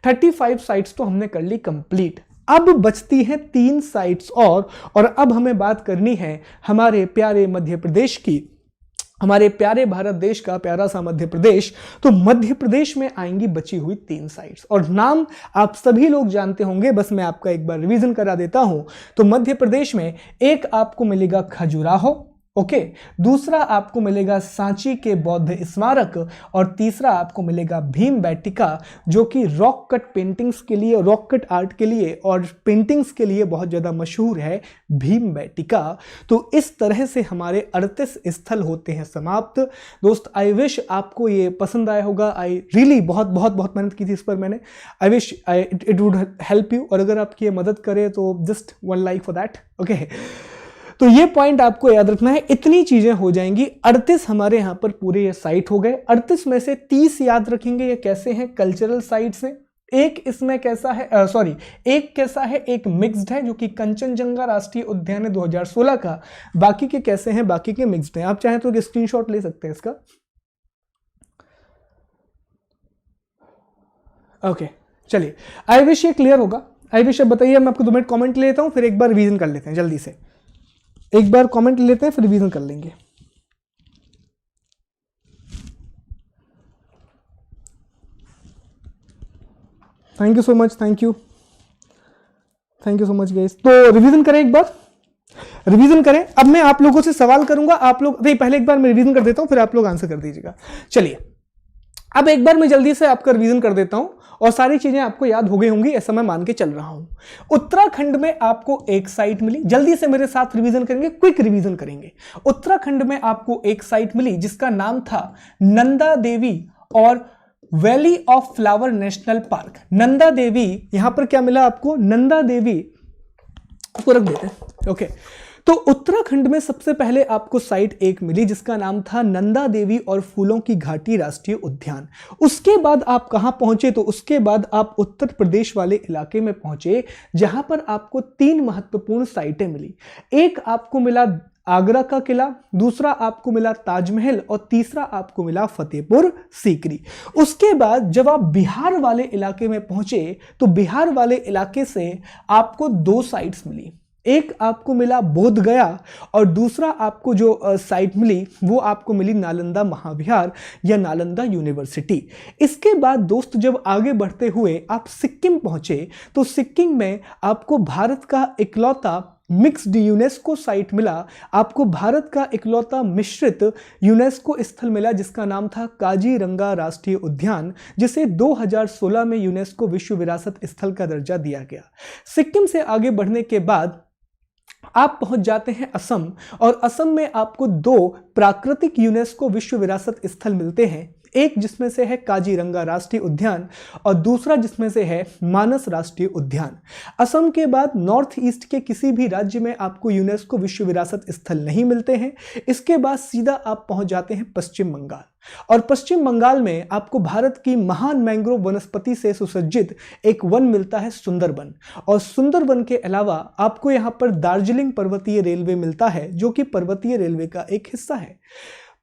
35 साइट्स तो हमने कर ली कंप्लीट। अब बचती हैं 3 साइट्स और अब हमें बात करनी है हमारे प्यारे मध्य प्रदेश की, हमारे प्यारे भारत देश का प्यारा सा मध्य प्रदेश। तो मध्य प्रदेश में आएंगी बची हुई 3 साइट्स, और नाम आप सभी लोग जानते होंगे, बस मैं आपका एक बार रिवीजन करा देता हूं। तो मध्य प्रदेश में एक आपको मिलेगा खजुराहो, ओके, दूसरा आपको मिलेगा सांची के बौद्ध स्मारक, और तीसरा आपको मिलेगा भीम बैटिका, जो कि रॉक कट पेंटिंग्स के लिए, रॉक कट आर्ट के लिए और पेंटिंग्स के लिए बहुत ज़्यादा मशहूर है भीम बैटिका। तो इस तरह से हमारे 38 स्थल होते हैं समाप्त। दोस्त आई विश आपको ये पसंद आया होगा। आई रियली बहुत मेहनत की थी इस पर मैंने। I wish it would help you, और अगर आपकी ये मदद करे तो just 1 like for that. Okay, तो ये पॉइंट आपको याद रखना है। इतनी चीजें हो जाएंगी। 38 हमारे यहां पर पूरे ये साइट हो गए। 38 में से 30 याद रखेंगे ये कैसे हैं? कल्चरल साइट से। एक इसमें कैसा है, एक कैसा है, एक मिक्स्ड है जो कि कंचनजंगा राष्ट्रीय उद्यान है 2016 का। बाकी के कैसे हैं? बाकी के मिक्स्ड हैं। आप चाहें तो स्क्रीनशॉट ले सकते हैं इसका। ओके, चलिए, आई विश ये क्लियर होगा। आई विश अब बताइए, मैं आपको 2 मिनट कॉमेंट ले लेता हूं, फिर एक बार रिवीजन कर लेते हैं जल्दी से। एक बार कमेंट लेते हैं, फिर रिवीजन कर लेंगे। Thank you so much, thank you so much guys. तो रिवीजन करें, एक बार रिवीजन करें। अब मैं आप लोगों से सवाल करूंगा, आप लोग नहीं, पहले एक बार मैं रिवीजन कर देता हूं, फिर आप लोग आंसर कर दीजिएगा। चलिए, अब एक बार मैं जल्दी से आपका रिवीजन कर देता हूं और सारी चीजें आपको याद हो गई होंगी ऐसा मैं मान के चल रहा हूं। उत्तराखंड में आपको एक साइट मिली, जल्दी से मेरे साथ रिवीजन करेंगे, क्विक रिवीजन करेंगे। उत्तराखंड में आपको एक साइट मिली जिसका नाम था नंदा देवी और valley of flower national park. Nanda Devi, यहां पर क्या मिला आपको, नंदा देवी को रख देते हैं, ओके। तो उत्तराखंड में सबसे पहले आपको साइट एक मिली जिसका नाम था नंदा देवी और फूलों की घाटी राष्ट्रीय उद्यान। उसके बाद आप कहां पहुंचे, तो उसके बाद आप उत्तर प्रदेश वाले इलाके में पहुंचे जहां पर आपको 3 महत्वपूर्ण साइटें मिली। एक आपको मिला आगरा का किला, दूसरा आपको मिला ताजमहल और तीसरा आपको मिला फतेहपुर सीकरी। उसके बाद जब आप बिहार वाले इलाके में पहुंचे तो बिहार वाले इलाके से आपको 2 साइट्स मिली। एक आपको मिला बोध गया और दूसरा आपको जो साइट मिली वो आपको मिली नालंदा महाविहार या नालंदा यूनिवर्सिटी। इसके बाद दोस्त जब आगे बढ़ते हुए आप सिक्किम पहुंचे तो सिक्किम में आपको भारत का इकलौता मिक्स्ड यूनेस्को साइट मिला। आपको भारत का इकलौता मिश्रित यूनेस्को स्थल मिला जिसका नाम था काजीरंगा राष्ट्रीय उद्यान, जिसे 2016 में यूनेस्को विश्व विरासत स्थल का दर्जा दिया गया। सिक्किम से आगे बढ़ने के बाद आप पहुंच जाते हैं असम, और असम में आपको 2 प्राकृतिक यूनेस्को विश्व विरासत स्थल मिलते हैं। एक जिसमें से है काजीरंगा राष्ट्रीय उद्यान और दूसरा जिसमें से है मानस राष्ट्रीय उद्यान। असम के बाद नॉर्थ ईस्ट के किसी भी राज्य में आपको यूनेस्को विश्व विरासत स्थल नहीं मिलते हैं। इसके बाद सीधा आप पहुंच जाते हैं पश्चिम बंगाल, और पश्चिम बंगाल में आपको भारत की महान मैंग्रोव वनस्पति से सुसज्जित एक वन मिलता है सुंदरबन, और सुंदरबन के अलावा आपको यहां पर दार्जिलिंग पर्वतीय रेलवे मिलता है जो कि पर्वतीय रेलवे का एक हिस्सा है।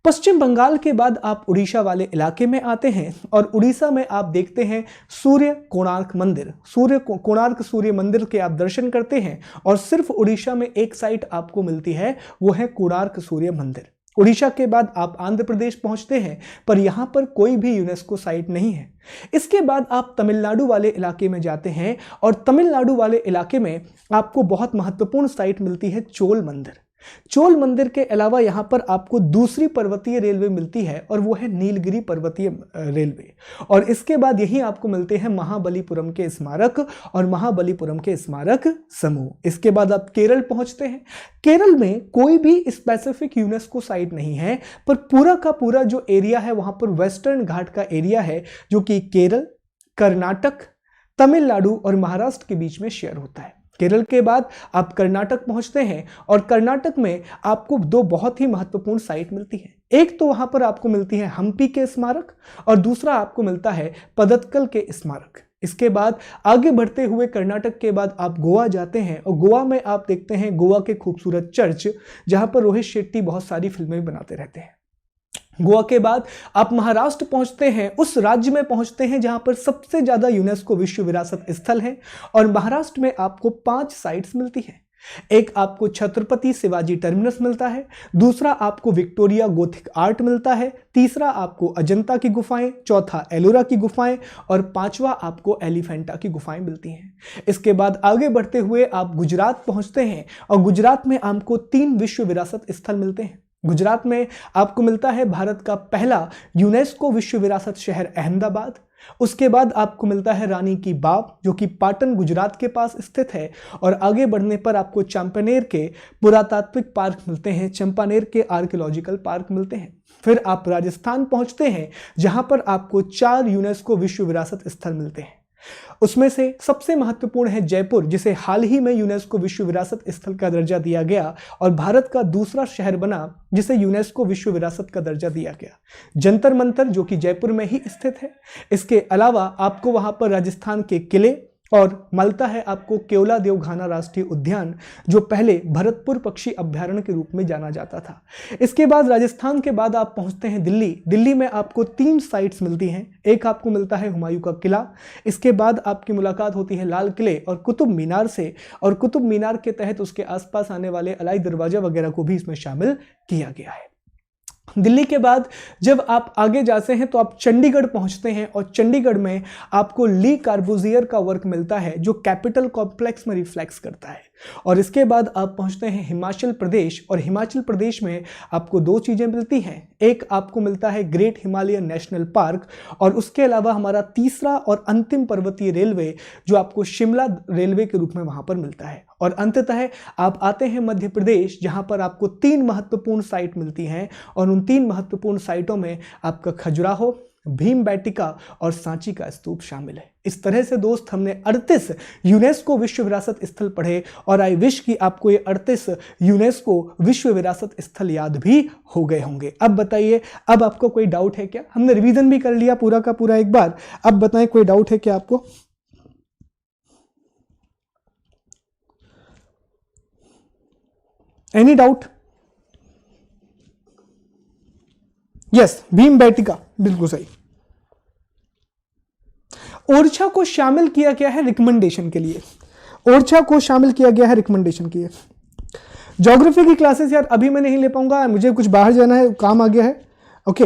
पश्चिम बंगाल के बाद आप उड़ीसा वाले इलाके में आते हैं और उड़ीसा में आप देखते हैं सूर्य कोणार्क मंदिर। कोणार्क सूर्य मंदिर के आप दर्शन करते हैं और सिर्फ उड़ीसा में एक साइट आपको मिलती है, वो है कोणार्क सूर्य मंदिर। उड़ीसा के बाद आप आंध्र प्रदेश पहुंचते हैं पर यहां पर कोई भी यूनेस्को साइट नहीं है। इसके बाद आप तमिलनाडु वाले इलाके में जाते हैं और तमिलनाडु वाले इलाके में आपको बहुत महत्वपूर्ण साइट मिलती है चोल मंदिर। चोल मंदिर के अलावा यहां पर आपको दूसरी पर्वतीय रेलवे मिलती है और वो है नीलगिरी पर्वतीय रेलवे, और इसके बाद यही आपको मिलते हैं महाबलीपुरम के स्मारक और महाबलीपुरम के स्मारक समूह। इसके बाद आप केरल पहुंचते हैं। केरल में कोई भी स्पेसिफिक यूनेस्को साइट नहीं है, पर पूरा का पूरा जो एरिया है वहां पर वेस्टर्न घाट का एरिया है जो कि केरल, कर्नाटक, तमिलनाडु और महाराष्ट्र के बीच में शेयर होता है। केरल के बाद आप कर्नाटक पहुंचते हैं और कर्नाटक में आपको 2 बहुत ही महत्वपूर्ण साइट मिलती हैं। एक तो वहां पर आपको मिलती है हम्पी के स्मारक और दूसरा आपको मिलता है पदक्कल के स्मारक। इसके बाद आगे बढ़ते हुए कर्नाटक के बाद आप गोवा जाते हैं और गोवा में आप देखते हैं गोवा के खूबसूरत चर्च जहां पर रोहित शेट्टी बहुत सारी फिल्में बनाते रहते हैं। गोवा के बाद आप महाराष्ट्र पहुंचते हैं, उस राज्य में पहुंचते हैं जहां पर सबसे ज्यादा यूनेस्को विश्व विरासत स्थल है, और महाराष्ट्र में आपको 5 साइट्स मिलती हैं। एक आपको छत्रपति शिवाजी टर्मिनस मिलता है, दूसरा आपको विक्टोरिया गोथिक आर्ट मिलता है, तीसरा आपको अजंता की गुफाएं, चौथा एलोरा की गुफाएं और 5वां आपको एलिफेंटा की गुफाएं मिलती हैं। इसके बाद आगे बढ़ते हुए आप गुजरात पहुंचते हैं और गुजरात में आपको 3 विश्व विरासत स्थल मिलते हैं। गुजरात में आपको मिलता है भारत का पहला यूनेस्को विश्व विरासत शहर अहमदाबाद। उसके बाद आपको मिलता है रानी की बाव जो कि पाटन गुजरात के पास स्थित है, और आगे बढ़ने पर आपको चंपानेर के पुरातात्विक पार्क मिलते हैं, चंपानेर के आर्कियोलॉजिकल पार्क मिलते हैं। फिर आप राजस्थान पहुंचते हैं जहां पर आपको 4 यूनेस्को विश्व विरासत स्थल मिलते हैं। उसमें से सबसे महत्वपूर्ण है जयपुर, जिसे हाल ही में यूनेस्को विश्व विरासत स्थल का दर्जा दिया गया और भारत का दूसरा शहर बना जिसे यूनेस्को विश्व विरासत का दर्जा दिया गया। जंतर मंतर जो कि जयपुर में ही स्थित है। इसके अलावा आपको वहां पर राजस्थान के किले और मिलता है आपको केवला देवघाना राष्ट्रीय उद्यान जो पहले भरतपुर पक्षी अभ्यारण्य के रूप में जाना जाता था। इसके बाद राजस्थान के बाद आप पहुंचते हैं दिल्ली। दिल्ली में आपको 3 साइट्स मिलती हैं। एक आपको मिलता है हुमायूं का किला, इसके बाद आपकी मुलाकात होती है लाल किले और कुतुब मीनार से, और कुतुब मीनार के तहत उसके आसपास आने वाले अलाई दरवाजा वगैरह को भी इसमें शामिल किया गया है। दिल्ली के बाद जब आप आगे जाते हैं तो आप चंडीगढ़ पहुंचते हैं और चंडीगढ़ में आपको ली कार्बूजियर का वर्क मिलता है जो कैपिटल कॉम्प्लेक्स में रिफ्लेक्स करता है। और इसके बाद आप पहुंचते हैं हिमाचल प्रदेश, और हिमाचल प्रदेश में आपको दो चीजें मिलती हैं। एक आपको मिलता है ग्रेट हिमालयन नेशनल पार्क, और उसके अलावा हमारा तीसरा और अंतिम पर्वतीय रेलवे जो आपको शिमला रेलवे के रूप में वहां पर मिलता है। और अंततः आप आते हैं मध्य प्रदेश, जहां पर आपको 3 महत्वपूर्ण साइट मिलती हैं, और उन 3 महत्वपूर्ण साइटों में आपका खजुराहो, भीमबेटका और सांची का स्तूप शामिल है। इस तरह से दोस्त हमने 38 यूनेस्को विश्व विरासत स्थल पढ़े, और आई विश कि आपको ये 38 यूनेस्को विश्व विरासत स्थल याद भी हो गए होंगे। अब बताइए, अब आपको कोई डाउट है क्या? हमने रिवीजन भी कर लिया पूरा का पूरा एक बार, अब बताएं कोई डाउट है क्या आपको? Any doubt? यस, भीमबेटका बिल्कुल सही। ओरछा को शामिल किया गया है रिकमेंडेशन के लिए, ओरछा को शामिल किया गया है रिकमेंडेशन के लिए। ज्योग्राफी की क्लासेस यार अभी मैं नहीं ले पाऊंगा, मुझे कुछ बाहर जाना है, काम आ गया है। Okay,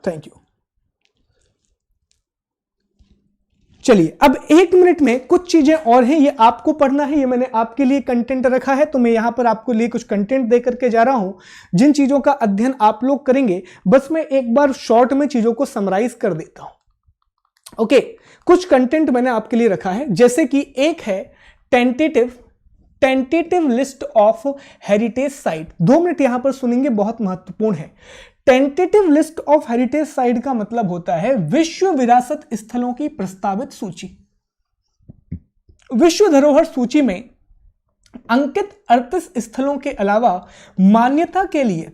thank you. चलिए, अब 1 मिनट में कुछ चीजें और हैं, ये आपको पढ़ना है, ये मैंने आपके लिए कंटेंट रखा है, तो मैं यहां पर आपको लिए कुछ कंटेंट दे करके जा रहा हूं, जिन चीजों का अध्ययन आप लोग करेंगे। बस मैं एक बार शॉर्ट में चीजों को समराइज कर देता हूं। ओके, कुछ कंटेंट मैंने आपके लिए रखा है, जैसे कि एक है tentative list of heritage site. 2 minute यहां पर सुनेंगे, बहुत महत्वपूर्ण है। Tentative list of heritage site का मतलब होता है विश्व विरासत स्थलों की प्रस्तावित सूची। विश्व धरोहर सूची में अंकित 38 स्थलों के अलावा मान्यता के लिए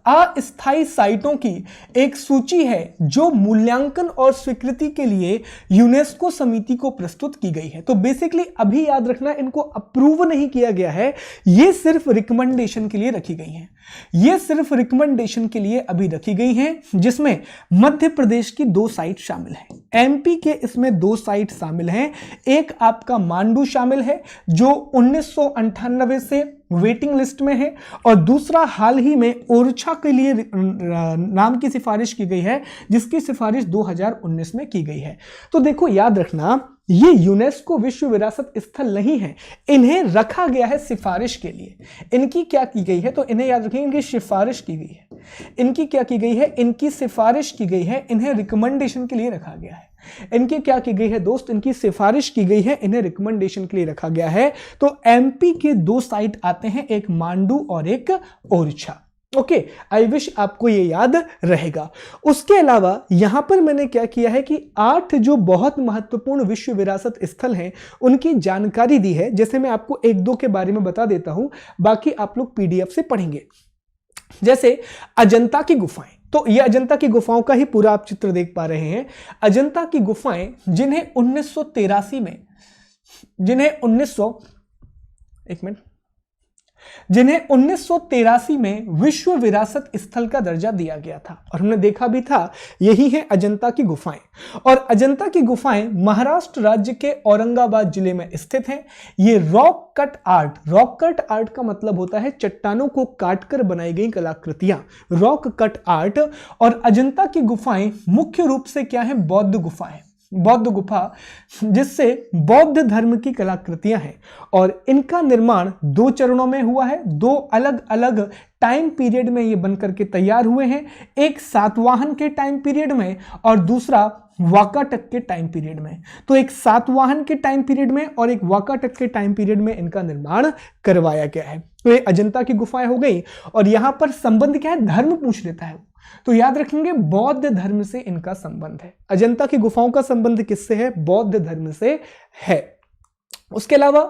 अस्थायी साइटों की एक सूची है, जो मूल्यांकन और स्वीकृति के लिए यूनेस्को समिति को प्रस्तुत की गई है। तो बेसिकली अभी याद रखना, इनको अप्रूव नहीं किया गया है, ये सिर्फ रिकमेंडेशन के लिए रखी गई हैं। ये सिर्फ रिकमेंडेशन के लिए अभी रखी गई हैं, जिसमें मध्य प्रदेश की 2 साइट शामिल हैं, एमपी के इसमें 2 साइट शामिल हैं। एक आपका मांडू शामिल है, जो 1998 से वेटिंग लिस्ट में है, और दूसरा हाल ही में ओरछा के लिए नाम की सिफारिश की गई है, जिसकी सिफारिश 2019 में की गई है। तो देखो, याद रखना, ये यूनेस्को विश्व विरासत स्थल नहीं है, इन्हें रखा गया है सिफारिश के लिए। इनकी क्या की गई है, तो इन्हें याद रखें, इनकी सिफारिश की गई है। इनकी क्या की गई है, इनकी सिफारिश की गई है, इन्हें रिकमेंडेशन के लिए रखा गया है। इनकी क्या की गई है दोस्त, इनकी सिफारिश की गई है, इन्हें रिकमेंडेशन के लिए रखा गया है। तो एमपी के 2 साइट आते हैं, एक मांडू और एक ओरछा। ओके, आई विश आपको ये याद रहेगा। उसके अलावा यहां पर मैंने क्या किया है कि 8 जो बहुत महत्वपूर्ण विश्व विरासत स्थल हैं, उनकी जानकारी दी है। जैसे मैं आपको 1-2 के बारे में बता देता हूं, बाकी आप लोग पीडीएफ से पढ़ेंगे। जैसे अजंता की गुफाएं, तो ये अजंता की गुफाओं का ही पूरा आप चित्र देख पा रहे हैं। अजंता की गुफाएं जिन्हें 1983 में जिन्हें 1983 में विश्व विरासत स्थल का दर्जा दिया गया था, और हमने देखा भी था, यही है अजंता की गुफाएं। और अजंता की गुफाएं महाराष्ट्र राज्य के औरंगाबाद जिले में स्थित हैं। ये रॉक कट आर्ट का मतलब होता है चट्टानों को काटकर बनाई गई कलाकृतियां, रॉक कट आर्ट। और अजंता की गुफाएं मुख्य रूप से क्या है, बौद्ध गुफाएं, बौद्ध गुफा, जिससे बौद्ध धर्म की कलाकृतियां हैं। और इनका निर्माण 2 चरणों में हुआ है, 2 अलग अलग टाइम पीरियड में ये बनकर के तैयार हुए हैं। एक सातवाहन के टाइम पीरियड में और दूसरा वाकाटक के टाइम पीरियड में। तो एक सातवाहन के टाइम पीरियड में और एक वाकाटक के टाइम पीरियड में इनका निर्माण करवाया गया है। तो ये अजंता की गुफाएं हो गई। और यहां पर संबंध क्या है, धर्म पूछ लेता है, तो याद रखेंगे बौद्ध धर्म से इनका संबंध है। अजंता की गुफाओं का संबंध किससे है, बौद्ध धर्म से है। उसके अलावा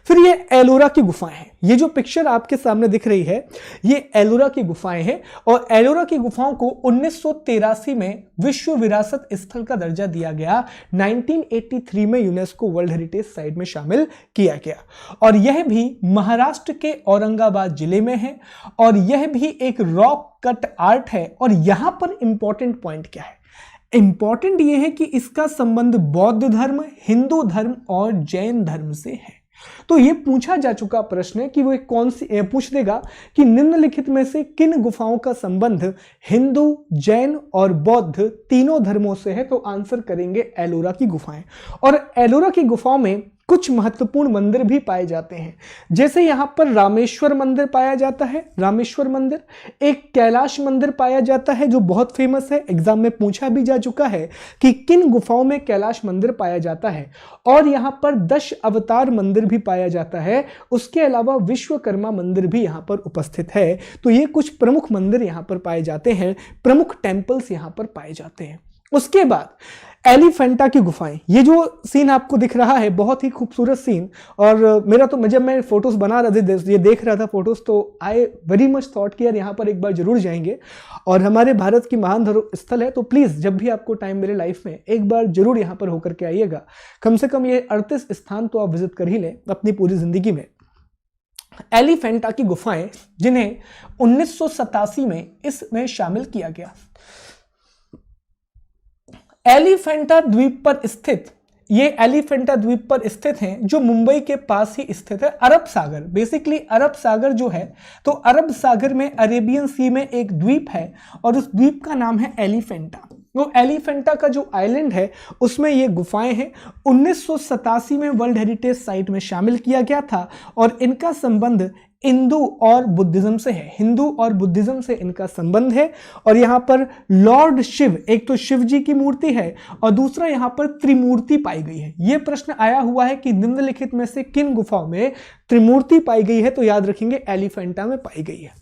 फिर ये एलोरा की गुफाएं हैं। ये जो पिक्चर आपके सामने दिख रही है, ये एलोरा की गुफाएं हैं। और एलोरा की गुफाओं को 1983 में विश्व विरासत स्थल का दर्जा दिया गया, 1983 में यूनेस्को वर्ल्ड हेरिटेज साइट में शामिल किया गया। और यह भी महाराष्ट्र के औरंगाबाद जिले में है, और यह भी एक रॉक कट आर्ट है। और यहां पर इंपॉर्टेंट पॉइंट क्या है, इंपॉर्टेंट यह है कि इसका संबंध बौद्ध धर्म, हिंदू धर्म और जैन धर्म से है। तो यह पूछा जा चुका प्रश्न है कि वो कौन सी, पूछ देगा कि निम्नलिखित में से किन गुफाओं का संबंध हिंदू, जैन और बौद्ध तीनों धर्मों से है। तो आंसर करेंगे एलोरा की गुफाएं। और एलोरा की गुफाओं में कुछ महत्वपूर्ण मंदिर भी पाए जाते हैं। जैसे यहां पर रामेश्वर मंदिर पाया जाता है, रामेश्वर मंदिर, एक कैलाश मंदिर पाया जाता है जो बहुत फेमस है, एग्जाम में पूछा भी जा चुका है कि किन गुफाओं में कैलाश मंदिर पाया जाता है। और यहां पर 10 अवतार मंदिर भी पाया जाता है। उसके अलावा विश्वकर्मा मंदिर भी यहां पर उपस्थित है। तो ये कुछ प्रमुख मंदिर यहां पर पाए जाते हैं, प्रमुख टेम्पल्स यहां पर पाए जाते हैं। उसके बाद एलिफेंटा की गुफाएं, ये जो सीन आपको दिख रहा है बहुत ही खूबसूरत सीन। और मेरा तो जब मैं फोटोज बना रहा था, ये देख रहा था फोटोज, तो आई वेरी मच थॉट कि यार यहाँ पर एक बार जरूर जाएंगे। और हमारे भारत की महान धरोहर स्थल है, तो प्लीज जब भी आपको टाइम मिले लाइफ में एक बार जरूर यहाँ पर होकर के आइएगा। कम से कम ये 38 स्थान तो आप विजिट कर ही लें अपनी पूरी जिंदगी में। एलिफेंटा की गुफाएं, जिन्हें 1987 में इसमें शामिल किया गया। एलिफेंटा द्वीप पर स्थित, ये एलिफेंटा द्वीप पर स्थित हैं, जो मुंबई के पास ही स्थित है। अरब सागर, बेसिकली अरब सागर जो है, तो अरब सागर में अरेबियन सी में एक द्वीप है और उस द्वीप का नाम है एलिफेंटा। वो एलिफेंटा का जो आइलैंड है उसमें ये गुफाएं हैं। 1987 में वर्ल्ड हेरिटेज साइट में शामिल किया गया था और इनका संबंध हिंदू और बुद्धिज्म से है, हिंदू और बुद्धिज्म से इनका संबंध है। और यहाँ पर लॉर्ड शिव, एक तो शिव जी की मूर्ति है और दूसरा यहाँ पर त्रिमूर्ति पाई गई है। यह प्रश्न आया हुआ है कि निम्नलिखित में से किन गुफाओं में त्रिमूर्ति पाई गई है, तो याद रखेंगे एलिफेंटा में पाई गई है।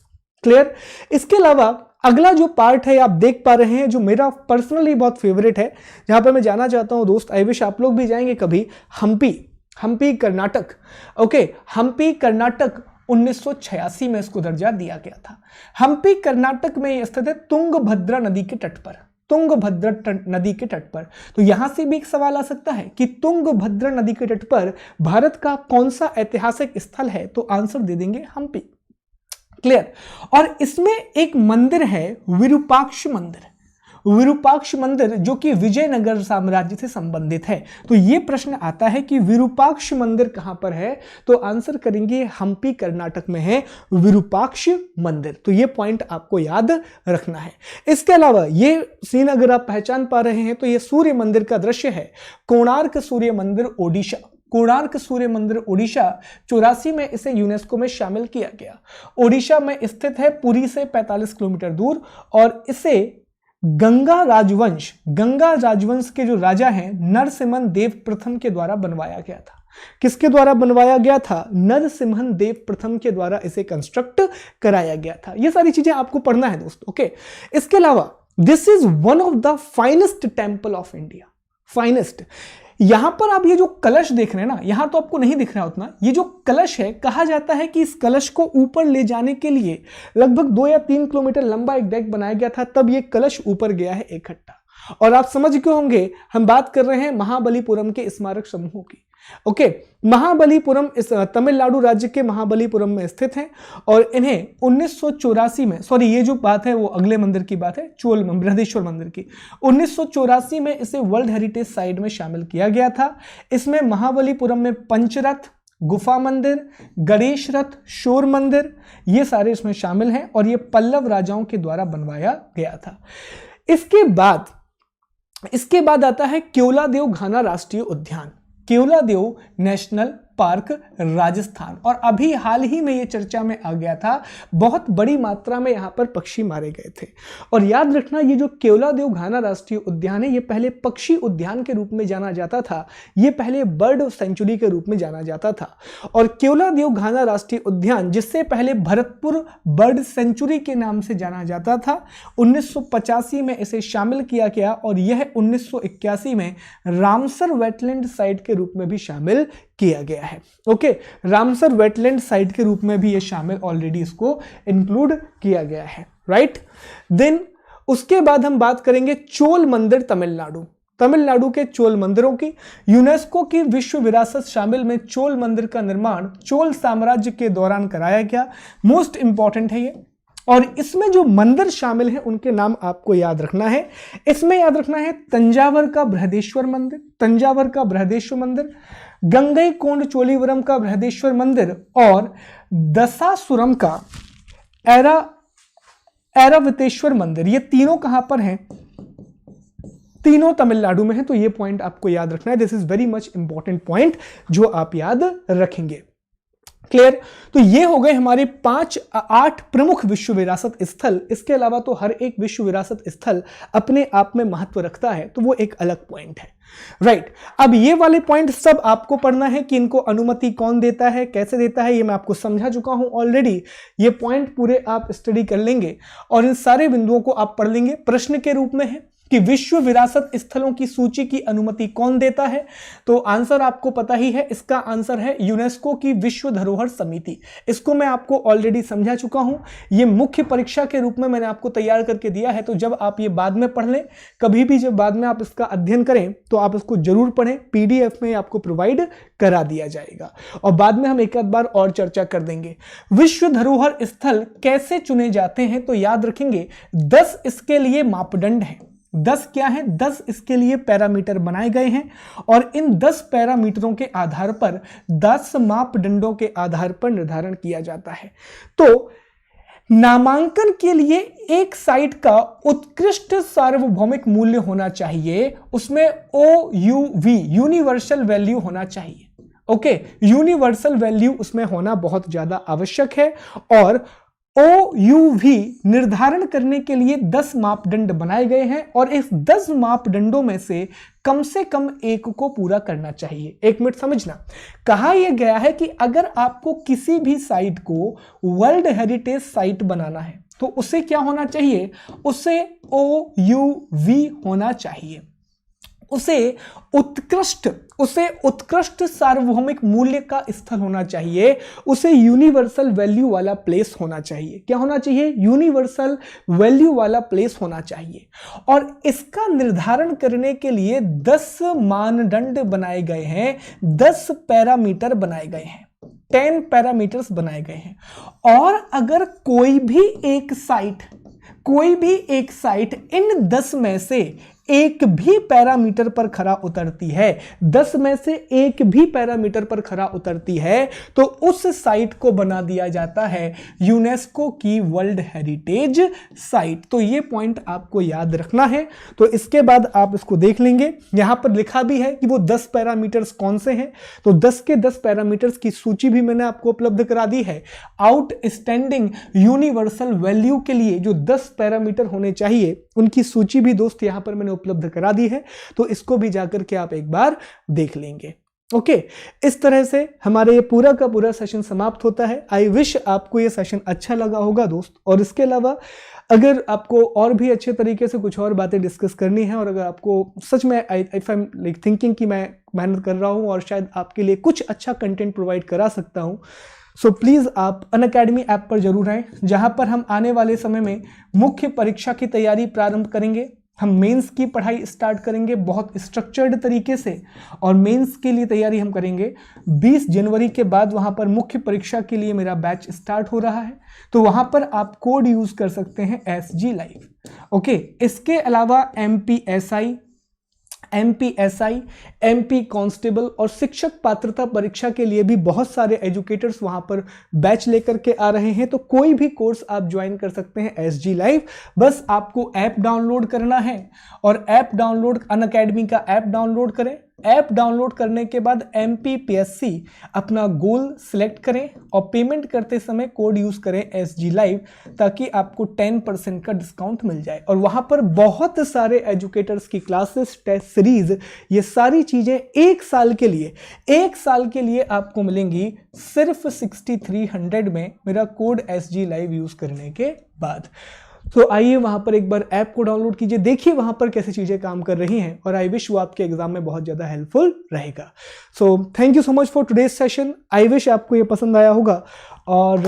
क्लियर। इसके अलावा अगला जो पार्ट है आप देख पा रहे हैं, जो मेरा पर्सनली बहुत फेवरेट है, जहां पर मैं जाना चाहता हूं दोस्त, आई विश आप लोग भी जाएंगे कभी, हम्पी, हम्पी कर्नाटक। ओके, हम्पी कर्नाटक 1986 में इसको दर्जा दिया गया था। हम्पी कर्नाटक में यह स्थित है तुंगभद्रा नदी के तट पर, तुंगभद्रा नदी के तट पर। तो यहां से भी एक सवाल आ सकता है कि तुंगभद्रा नदी के तट पर भारत का कौन सा ऐतिहासिक स्थल है, तो आंसर दे देंगे हम्पी। क्लियर। और इसमें एक मंदिर है विरूपाक्ष मंदिर, विरूपाक्ष मंदिर जो कि विजयनगर साम्राज्य से संबंधित है। तो यह प्रश्न आता है कि विरूपाक्ष मंदिर कहां पर है, तो आंसर करेंगे हम्पी कर्नाटक में है विरूपाक्ष मंदिर। तो यह पॉइंट आपको याद रखना है। इसके अलावा यह सीन अगर आप पहचान पा रहे हैं तो यह सूर्य मंदिर का दृश्य है, कोणार्क सूर्य मंदिर ओडिशा। कोणार्क सूर्य मंदिर ओडिशा 84 में इसे यूनेस्को में शामिल किया गया। ओडिशा में स्थित है, पुरी से 45 किलोमीटर दूर, और इसे गंगा राजवंश के जो राजा हैं नरसिम्हन देव प्रथम के द्वारा बनवाया गया था। किसके द्वारा बनवाया गया था? नरसिम्हन देव प्रथम के द्वारा इसे कंस्ट्रक्ट कराया गया था। ये सारी चीजें आपको पढ़ना है दोस्त। ओके, इसके अलावा this is one of the finest temple of India, finest. यहां पर आप ये जो कलश देख रहे हैं ना, यहां तो आपको नहीं दिख रहा उतना, ये जो कलश है, कहा जाता है कि इस कलश को ऊपर ले जाने के लिए लगभग 2 या 3 किलोमीटर लंबा एक डेक बनाया गया था, तब ये कलश ऊपर गया है इकट्ठा। और आप समझ गए होंगे हम बात कर रहे हैं महाबलीपुरम के स्मारक समूहों की। ओके, महाबलीपुरम इस तमिलनाडु राज्य के महाबलीपुरम में स्थित है और इन्हें 1984 में, सॉरी ये जो बात है वो अगले मंदिर की बात है, चोल बृहदेश्वर मंदिर की, 1984 में इसे वर्ल्ड हेरिटेज साइट में शामिल किया गया था। इसमें महाबलीपुरम में पंचरथ, गुफा मंदिर, गणेश रथ, शोर मंदिर, ये सारे इसमें शामिल हैं और ये पल्लव राजाओं के द्वारा बनवाया गया था। इसके बाद आता है केवलादेव घाना राष्ट्रीय उद्यान, केवलादेव नेशनल पार्क राजस्थान। और अभी हाल ही में यह चर्चा में आ गया था, बहुत बड़ी मात्रा में यहां पर पक्षी मारे गए थे। और याद रखना, ये जो केवलादेव घाना राष्ट्रीय उद्यान है, ये पहले पक्षी उद्यान के रूप में जाना जाता था, ये पहले बर्ड सेंचुरी के रूप में जाना जाता था। और केवलादेव घाना राष्ट्रीय उद्यान, जिससे पहले भरतपुर बर्ड सेंचुरी के नाम से जाना जाता था, 1985 में इसे शामिल किया गया और यह 1981 में रामसर वेटलैंड साइट के रूप में भी शामिल किया गया है। ओके, रामसर वेटलैंड साइट के रूप में भी ये शामिल ऑलरेडी इसको इंक्लूड किया गया है, राइट। देन उसके बाद हम बात करेंगे चोल मंदिर तमिलनाडु, तमिलनाडु के चोल मंदिरों की। यूनेस्को की विश्व विरासत शामिल में चोल मंदिर का निर्माण चोल साम्राज्य के दौरान कराया गया। मोस्ट इंपॉर्टेंट है ये। और इसमें जो मंदिर शामिल हैं उनके नाम आपको याद रखना है। इसमें याद रखना है तंजावर का बृहदेश्वर मंदिर, तंजावर का बृहदेश्वर मंदिर, गंगईकोंड चोलीवरम का बृहदेश्वर मंदिर और दसासुरम का ऐरावतेश्वर मंदिर। ये तीनों कहां पर हैं? तीनों तमिलनाडु में है। तो ये पॉइंट आपको याद रखना है, this is very much important point जो आप याद रखेंगे। क्लियर? तो ये हो गए हमारे 8 प्रमुख विश्व विरासत स्थल। इसके अलावा तो हर एक विश्व विरासत स्थल अपने आप में महत्व रखता है, तो वो एक अलग पॉइंट है, राइट। अब ये वाले पॉइंट सब आपको पढ़ना है कि इनको अनुमति कौन देता है, कैसे देता है, ये मैं आपको समझा चुका हूं ऑलरेडी। ये पॉइंट पूरे आप स्टडी कर लेंगे और इन सारे बिंदुओं को आप पढ़ लेंगे। प्रश्न के रूप में है कि विश्व विरासत स्थलों की सूची की अनुमति कौन देता है, तो आंसर आपको पता ही है, इसका आंसर है यूनेस्को की विश्व धरोहर समिति। इसको मैं आपको ऑलरेडी समझा चुका हूं, ये मुख्य परीक्षा के रूप में मैंने आपको तैयार करके दिया है। तो जब आप ये बाद में पढ़ लें, कभी भी जब बाद में आप इसका अध्ययन करें तो आप इसको जरूर पढ़ें, पीडीएफ में आपको प्रोवाइड करा दिया जाएगा और बाद में हम एक आध बार और चर्चा कर देंगे। विश्व धरोहर स्थल कैसे चुने जाते हैं, तो याद रखेंगे 10 इसके लिए मापदंड हैं। 10 क्या है? 10 इसके लिए पैरामीटर बनाए गए हैं और इन 10 पैरामीटरों के आधार पर 10 मापदंडों के आधार पर निर्धारण किया जाता है। तो नामांकन के लिए एक साइट का उत्कृष्ट सार्वभौमिक मूल्य होना चाहिए, उसमें OUV यूनिवर्सल वैल्यू होना चाहिए। ओके, यूनिवर्सल वैल्यू उसमें होना बहुत ज्यादा आवश्यक है और OUV निर्धारण करने के लिए 10 मापदंड बनाए गए हैं और इस 10 मापदंडों में से कम एक को पूरा करना चाहिए। एक मिनट समझना, कहा यह गया है कि अगर आपको किसी भी साइट को वर्ल्ड हेरिटेज साइट बनाना है तो उसे क्या होना चाहिए? उसे OUV होना चाहिए, उसे उत्कृष्ट सार्वभौमिक मूल्य का स्थल होना चाहिए, उसे यूनिवर्सल वैल्यू वाला प्लेस होना चाहिए। क्या होना चाहिए? यूनिवर्सल वैल्यू वाला प्लेस होना चाहिए। और इसका निर्धारण करने के लिए 10 मानदंड बनाए गए हैं, 10 पैरामीटर बनाए गए हैं, 10 पैरामीटर्स बनाए गए हैं। और अगर कोई भी एक साइट इन 10 में से एक भी पैरामीटर पर खरा उतरती है, 10 में से एक भी पैरामीटर पर खरा उतरती है, तो उस साइट को बना दिया जाता है यूनेस्को की वर्ल्ड हेरिटेज साइट। तो ये पॉइंट आपको याद रखना है। तो इसके बाद आप इसको देख लेंगे, यहां पर लिखा भी है कि वो 10 पैरामीटर्स कौन से हैं। तो 10 के 10 पैरामीटर्स की सूची भी मैंने आपको उपलब्ध करा दी है। आउटस्टैंडिंग यूनिवर्सल वैल्यू के लिए जो 10 पैरामीटर होने चाहिए उनकी सूची भी दोस्त यहां पर मैंने उपलब्ध करा दी है, तो इसको भी जाकर के आप एक बार देख लेंगे। ओके, इस तरह से हमारे ये पूरा का पूरा सेशन समाप्त होता है। आई विश आपको ये सेशन अच्छा लगा होगा दोस्त। और इसके अलावा अगर आपको और भी अच्छे तरीके से कुछ और बातें डिस्कस करनी है और अगर आपको सच में if I am like thinking कि मैं मेहनत कर रहा हूं और शायद आपके लिए कुछ अच्छा कंटेंट प्रोवाइड करा सकता हूं, सो प्लीज आप अनअकैडमी ऐप पर जरूर आएं, जहां पर हम आने वाले समय में मुख्य परीक्षा की तैयारी प्रारंभ करेंगे। हम मेंस की पढ़ाई स्टार्ट करेंगे बहुत स्ट्रक्चर्ड तरीके से और मेंस के लिए तैयारी हम करेंगे 20 जनवरी के बाद। वहां पर मुख्य परीक्षा के लिए मेरा बैच स्टार्ट हो रहा है, तो वहां पर आप कोड यूज कर सकते हैं SG लाइव। ओके, इसके अलावा MPSI, MP कांस्टेबल और शिक्षक पात्रता परीक्षा के लिए भी बहुत सारे एजुकेटर्स वहां पर बैच लेकर के आ रहे हैं। तो कोई भी कोर्स आप ज्वाइन कर सकते हैं SG लाइव। बस आपको ऐप डाउनलोड करना है और ऐप डाउनलोड अनअकैडमी का ऐप डाउनलोड करें। ऐप डाउनलोड करने के बाद MPPSC अपना गोल सिलेक्ट करें और पेमेंट करते समय कोड यूज करें SG लाइव, ताकि आपको 10% का डिस्काउंट मिल जाए। और वहां पर बहुत सारे एजुकेटर्स की क्लासेस, टेस्ट सीरीज, ये सारी चीजें एक साल के लिए आपको मिलेंगी सिर्फ 6300 में मेरा कोड SG लाइव यूज करने के बाद। तो आइए वहां पर एक बार ऐप को डाउनलोड कीजिए, देखिए वहां पर कैसी चीजें काम कर रही हैं और आई विश वो आपके एग्जाम में बहुत ज्यादा हेल्पफुल रहेगा। So thank you so much for today's session. I wish आपको ये पसंद आया होगा और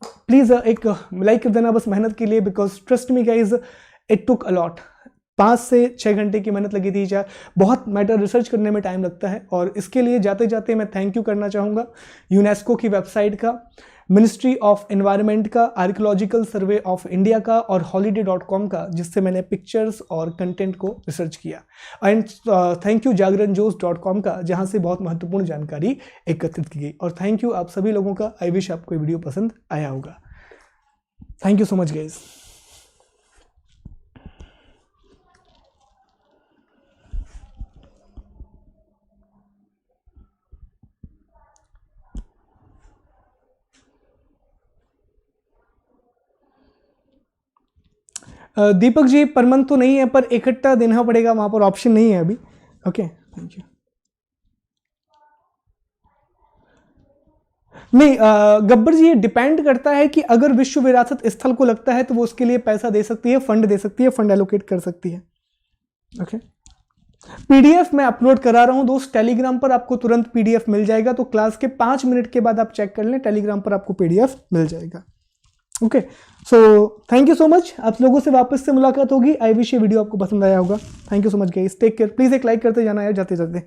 प्लीज एक लाइक देना बस मेहनत के लिए, because trust me guys it took a lot. 5 से 6 घंटे की मेहनत लगी थी, बहुत मैटर रिसर्च करने में टाइम लगता है। और इसके लिए जाते जाते मैं थैंक यू करना चाहूँगा यूनेस्को की वेबसाइट का, मिनिस्ट्री ऑफ एनवायरनमेंट का, आर्कियोलॉजिकल सर्वे ऑफ इंडिया का और holiday.com का, जिससे मैंने पिक्चर्स और कंटेंट को रिसर्च किया। एंड थैंक यू jagranjose.com का, जहां से बहुत महत्वपूर्ण जानकारी एकत्रित की गई। और थैंक यू आप सभी लोगों का। आई विश आपको वीडियो पसंद आया होगा। Thank you so much guys. Deepak ji पर मंथ तो नहीं है, पर इकट्ठा देना पड़ेगा, वहां पर ऑप्शन नहीं है अभी। Okay, thank you. नहीं गब्बर जी, ये डिपेंड करता है कि अगर विश्व विरासत स्थल को लगता है तो वो उसके लिए पैसा दे सकती है, फंड दे सकती है, फंड एलोकेट कर सकती है। ओके, पीडीएफ मैं अपलोड करा रहा हूं दोस्त, टेलीग्राम पर आपको तुरंत पीडीएफ मिल जाएगा, तो क्लास के 5 मिनट के बाद आप चेक कर लें, टेलीग्राम पर आपको पीडीएफ मिल जाएगा। Okay, so thank you so much, आप लोगों से वापस से मुलाकात होगी। आई विश ये वीडियो आपको पसंद आया होगा। Thank you so much guys, take care, please एक लाइक करते जाना यार जाते जाते।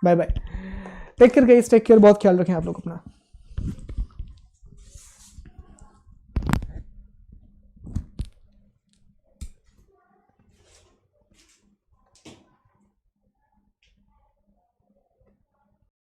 Bye bye, take care guys, take care, बहुत ख्याल रखें आप लोग अपना।